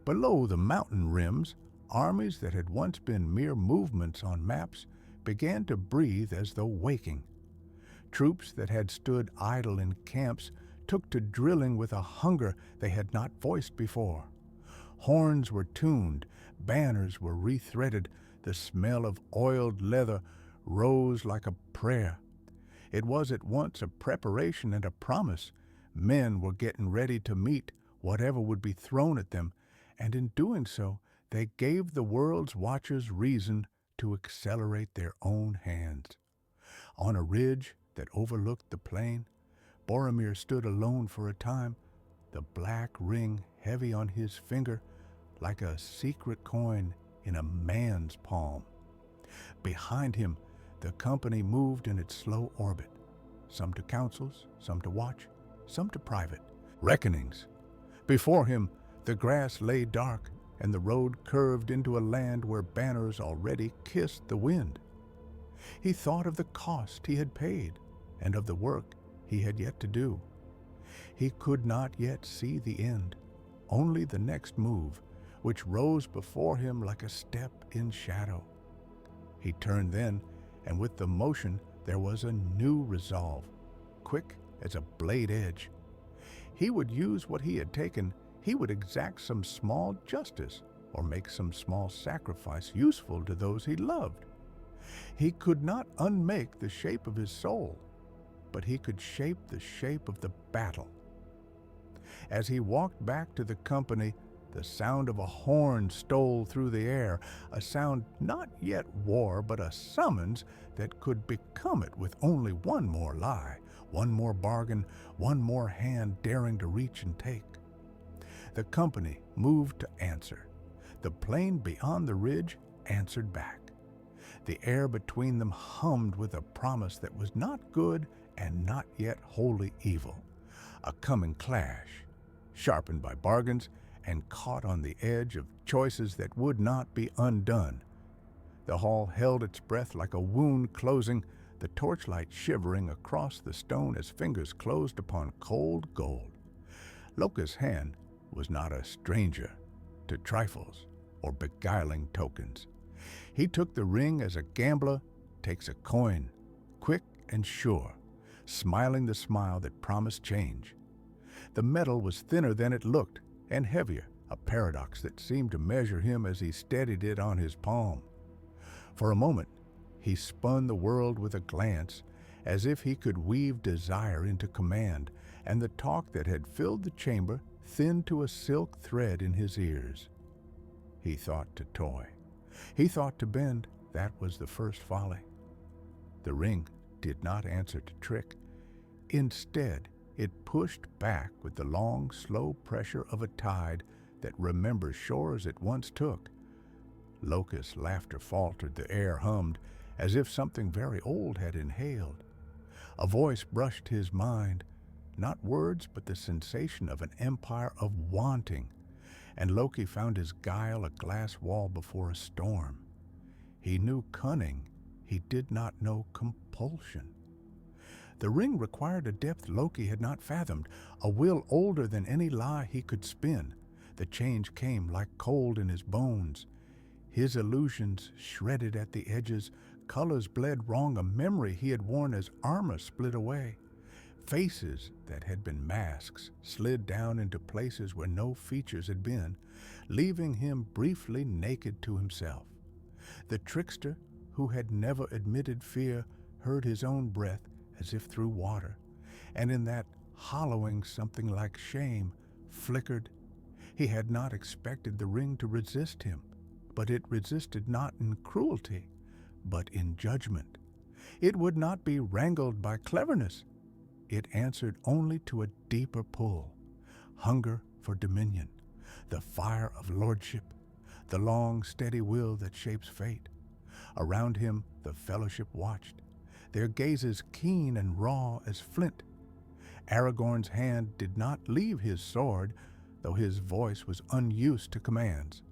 Below the mountain rims, armies that had once been mere movements on maps began to breathe as though waking. Troops that had stood idle in camps took to drilling with a hunger they had not voiced before. Horns were tuned, banners were rethreaded, the smell of oiled leather rose like a prayer. It was at once a preparation and a promise. Men were getting ready to meet whatever would be thrown at them, and in doing so, They gave the world's watchers reason to accelerate their own hands. On a ridge that overlooked the plain, Boromir stood alone for a time, the black ring heavy on his finger like a secret coin in a man's palm. Behind him, the company moved in its slow orbit, some to councils, some to watch, some to private reckonings. Before him, the grass lay dark, and the road curved into a land where banners already kissed the wind. He thought of the cost he had paid and of the work he had yet to do. He could not yet see the end, only the next move, which rose before him like a step in shadow. He turned then, and with the motion there was a new resolve, quick as a blade edge. He would use what he had taken. He would exact some small justice or make some small sacrifice useful to those he loved. He could not unmake the shape of his soul, but he could shape the shape of the battle. As he walked back to the company, the sound of a horn stole through the air, a sound not yet war, but a summons that could become it with only one more lie, one more bargain, one more hand daring to reach and take. The company moved to answer. The plain beyond the ridge answered back. The air between them hummed with a promise that was not good and not yet wholly evil. A coming clash, sharpened by bargains and caught on the edge of choices that would not be undone. The hall held its breath like a wound closing, the torchlight shivering across the stone as fingers closed upon cold gold. Loki's hand was not a stranger to trifles or beguiling tokens. He took the ring as a gambler takes a coin, quick and sure, smiling the smile that promised change. The metal was thinner than it looked, and heavier, a paradox that seemed to measure him as he steadied it on his palm. For a moment, he spun the world with a glance, as if he could weave desire into command, and the talk that had filled the chamber thinned to a silk thread in his ears. He thought to toy. He thought to bend. That was the first folly. The ring did not answer to trick. Instead, it pushed back with the long, slow pressure of a tide that remembers shores it once took. Loki's laughter faltered, the air hummed, as if something very old had inhaled. A voice brushed his mind, not words, but the sensation of an empire of wanting, and Loki found his guile a glass wall before a storm. He knew cunning, he did not know compulsion. The ring required a depth Loki had not fathomed, a will older than any lie he could spin. The change came like cold in his bones. His illusions shredded at the edges, colors bled wrong, a memory he had worn as armor split away. Faces that had been masks slid down into places where no features had been, leaving him briefly naked to himself. The trickster, who had never admitted fear, heard his own breath as if through water, and in that hollowing something like shame flickered. He had not expected the ring to resist him, but it resisted not in cruelty, but in judgment. It would not be wrangled by cleverness. It answered only to a deeper pull, hunger for dominion, the fire of lordship, the long, steady will that shapes fate. Around him the fellowship watched, their gazes keen and raw as flint. Aragorn's hand did not leave his sword, though his voice was unused to commands.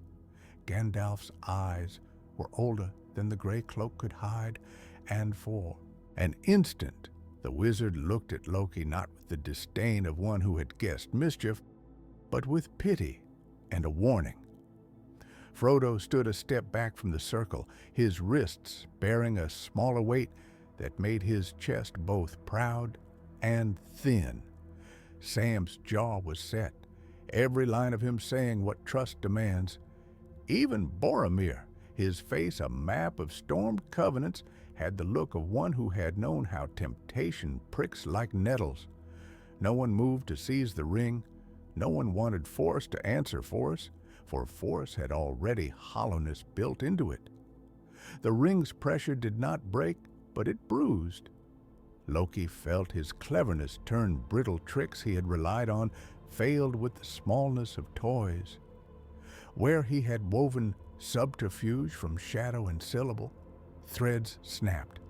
Gandalf's eyes were older than the gray cloak could hide, and for an instant the wizard looked at Loki not with the disdain of one who had guessed mischief, but with pity and a warning. Frodo stood a step back from the circle, his wrists bearing a smaller weight that made his chest both proud and thin. Sam's jaw was set, every line of him saying what trust demands. Even Boromir, his face a map of stormed covenants, had the look of one who had known how temptation pricks like nettles. No one moved to seize the ring. No one wanted force to answer force, for force had already hollowness built into it. The ring's pressure did not break, but it bruised. Loki felt his cleverness turn brittle tricks he had relied on failed with the smallness of toys. Where he had woven subterfuge from shadow and syllable, threads snapped.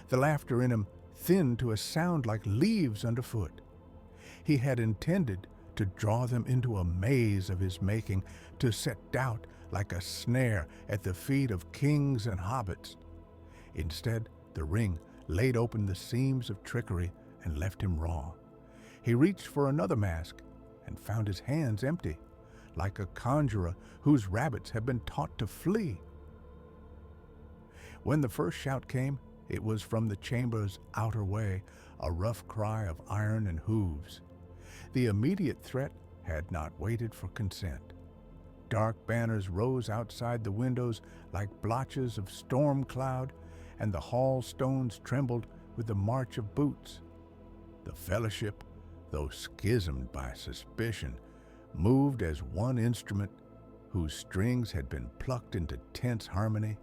The laughter in him thinned to a sound like leaves underfoot. He had intended to draw them into a maze of his making, to set doubt like a snare at the feet of kings and hobbits. Instead, the ring laid open the seams of trickery and left him raw. He reached for another mask and found his hands empty, like a conjurer whose rabbits have been taught to flee. When the first shout came, it was from the chamber's outer way, a rough cry of iron and hooves. The immediate threat had not waited for consent. Dark banners rose outside the windows like blotches of storm cloud, and the hall stones trembled with the march of boots. The fellowship, though schismed by suspicion, moved as one instrument whose strings had been plucked into tense harmony.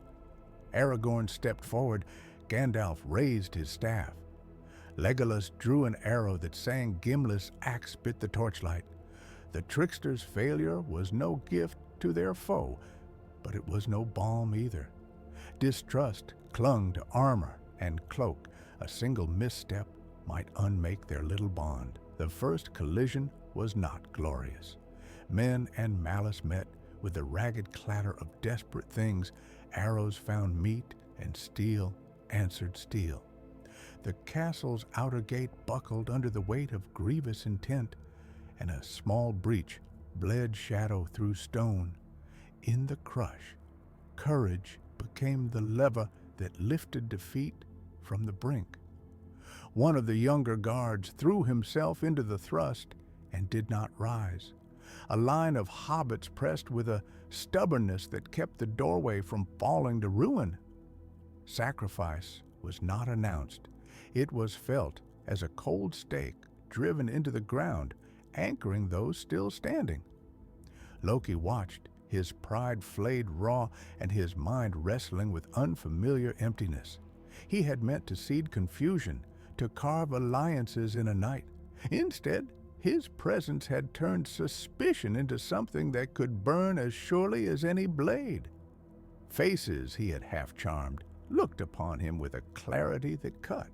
Aragorn stepped forward. Gandalf raised his staff. Legolas drew an arrow that sang. Gimli's axe bit the torchlight. The trickster's failure was no gift to their foe, but it was no balm either. Distrust clung to armor and cloak. A single misstep might unmake their little bond. The first collision was not glorious. Men and malice met with the ragged clatter of desperate things. Arrows found meat, and steel answered steel. The castle's outer gate buckled under the weight of grievous intent, and a small breach bled shadow through stone. In the crush, courage became the lever that lifted defeat from the brink. One of the younger guards threw himself into the thrust and did not rise. A line of hobbits pressed with a stubbornness that kept the doorway from falling to ruin. Sacrifice was not announced. It was felt as a cold stake driven into the ground, anchoring those still standing. Loki watched, his pride flayed raw and his mind wrestling with unfamiliar emptiness. He had meant to seed confusion, to carve alliances in a night. Instead, his presence had turned suspicion into something that could burn as surely as any blade. Faces he had half-charmed looked upon him with a clarity that cut.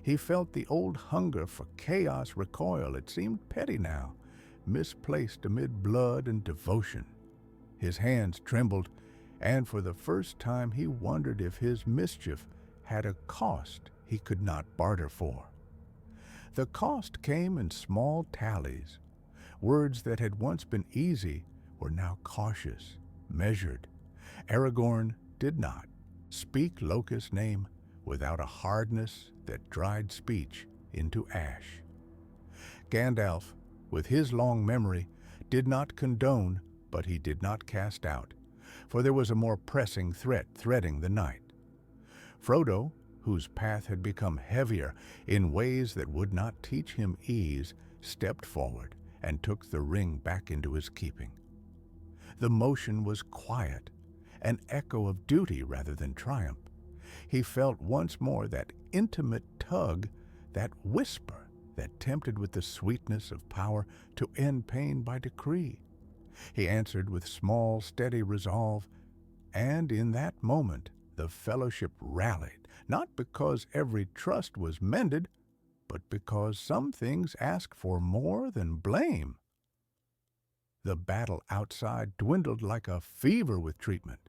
He felt the old hunger for chaos recoil. It seemed petty now, misplaced amid blood and devotion. His hands trembled, and for the first time he wondered if his mischief had a cost he could not barter for. The cost came in small tallies. Words that had once been easy were now cautious, measured. Aragorn did not speak Loki's name without a hardness that dried speech into ash. Gandalf, with his long memory, did not condone, but he did not cast out, for there was a more pressing threat threading the night. Frodo, whose path had become heavier in ways that would not teach him ease, stepped forward and took the ring back into his keeping. The motion was quiet, an echo of duty rather than triumph. He felt once more that intimate tug, that whisper that tempted with the sweetness of power to end pain by decree. He answered with small, steady resolve, and in that moment the fellowship rallied, not because every trust was mended, but because some things ask for more than blame. The battle outside dwindled like a fever with treatment.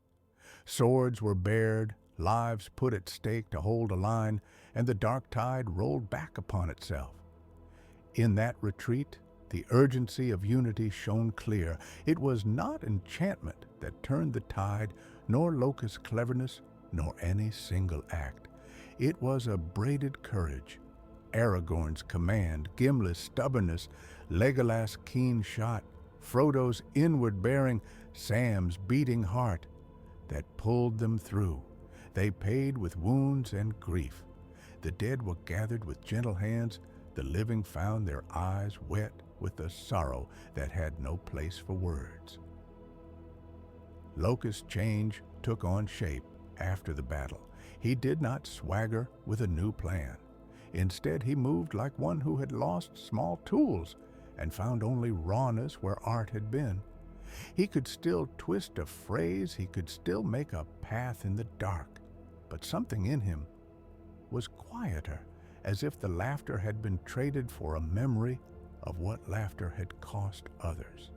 Swords were bared, lives put at stake to hold a line, and the dark tide rolled back upon itself. In that retreat, the urgency of unity shone clear. It was not enchantment that turned the tide, nor Loki's cleverness, nor any single act. It was a braided courage, Aragorn's command, Gimli's stubbornness, Legolas' keen shot, Frodo's inward bearing, Sam's beating heart, that pulled them through. They paid with wounds and grief. The dead were gathered with gentle hands. The living found their eyes wet with the sorrow that had no place for words. Loki's change took on shape after the battle. He did not swagger with a new plan. Instead, he moved like one who had lost small tools and found only rawness where art had been. He could still twist a phrase, he could still make a path in the dark, but something in him was quieter, as if the laughter had been traded for a memory of what laughter had cost others.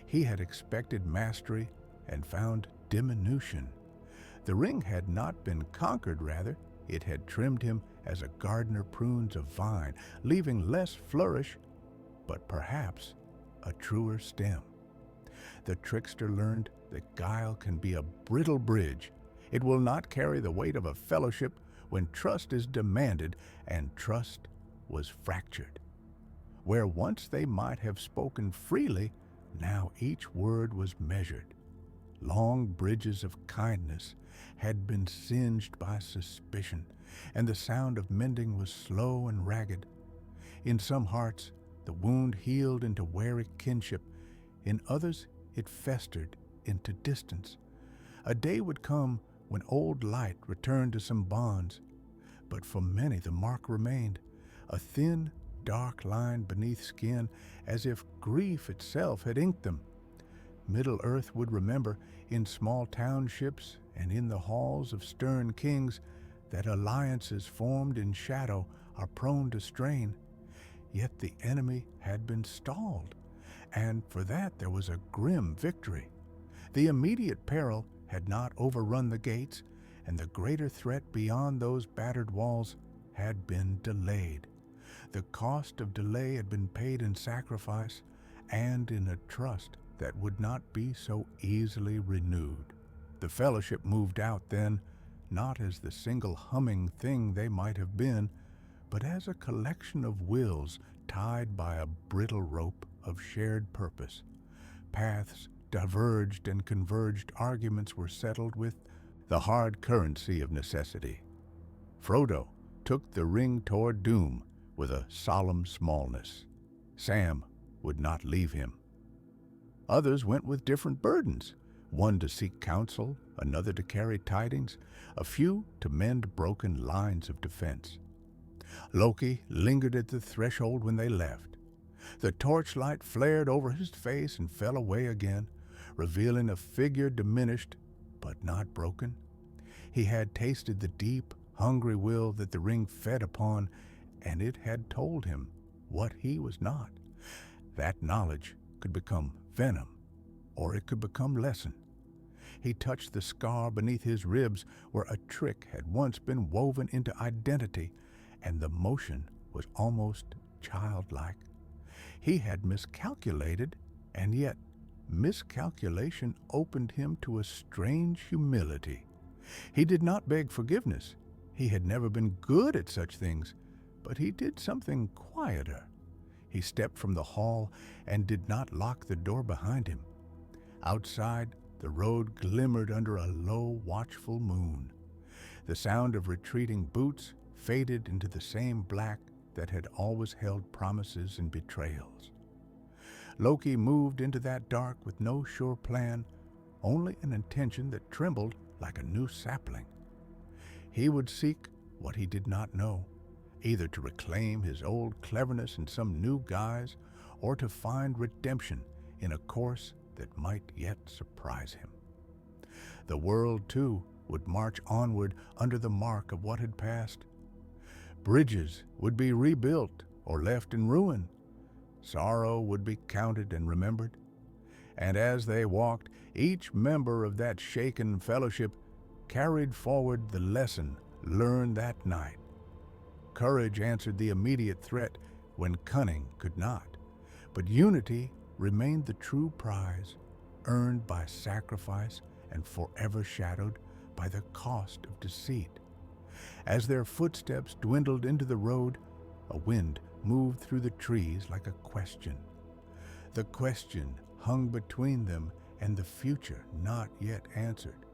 He had expected mastery and found diminution. The ring had not been conquered, rather, it had trimmed him as a gardener prunes a vine, leaving less flourish, but perhaps a truer stem. The trickster learned that guile can be a brittle bridge. It will not carry the weight of a fellowship when trust is demanded, and trust was fractured. Where once they might have spoken freely, now each word was measured. Long bridges of kindness had been singed by suspicion, and the sound of mending was slow and ragged. In some hearts, the wound healed into wary kinship. In others, it festered into distance. A day would come when old light returned to some bonds, but for many the mark remained, a thin, dark line beneath skin, as if grief itself had inked them. Middle-earth would remember, in small townships and in the halls of stern kings, that alliances formed in shadow are prone to strain. Yet the enemy had been stalled, and for that there was a grim victory. The immediate peril had not overrun the gates, and the greater threat beyond those battered walls had been delayed. The cost of delay had been paid in sacrifice and in a trust that would not be so easily renewed. The fellowship moved out then, not as the single humming thing they might have been, but as a collection of wills tied by a brittle rope of shared purpose. Paths diverged and converged, arguments were settled with the hard currency of necessity. Frodo took the ring toward doom with a solemn smallness. Sam would not leave him. Others went with different burdens, one to seek counsel, another to carry tidings, a few to mend broken lines of defense. Loki lingered at the threshold when they left. The torchlight flared over his face and fell away again, revealing a figure diminished but not broken. He had tasted the deep, hungry will that the ring fed upon, and it had told him what he was not. That knowledge could become venom, or it could become lesson. He touched the scar beneath his ribs where a trick had once been woven into identity, and the motion was almost childlike. He had miscalculated, and yet miscalculation opened him to a strange humility. He did not beg forgiveness. He had never been good at such things, but he did something quieter. He stepped from the hall and did not lock the door behind him. Outside, the road glimmered under a low, watchful moon. The sound of retreating boots faded into the same black that had always held promises and betrayals. Loki moved into that dark with no sure plan, only an intention that trembled like a new sapling. He would seek what he did not know, either to reclaim his old cleverness in some new guise, or to find redemption in a course that might yet surprise him. The world, too, would march onward under the mark of what had passed. Bridges would be rebuilt or left in ruin. Sorrow would be counted and remembered. And as they walked, each member of that shaken fellowship carried forward the lesson learned that night. Courage answered the immediate threat when cunning could not, but unity remained the true prize, earned by sacrifice and forever shadowed by the cost of deceit. As their footsteps dwindled into the road, a wind moved through the trees like a question. The question hung between them and the future not yet answered.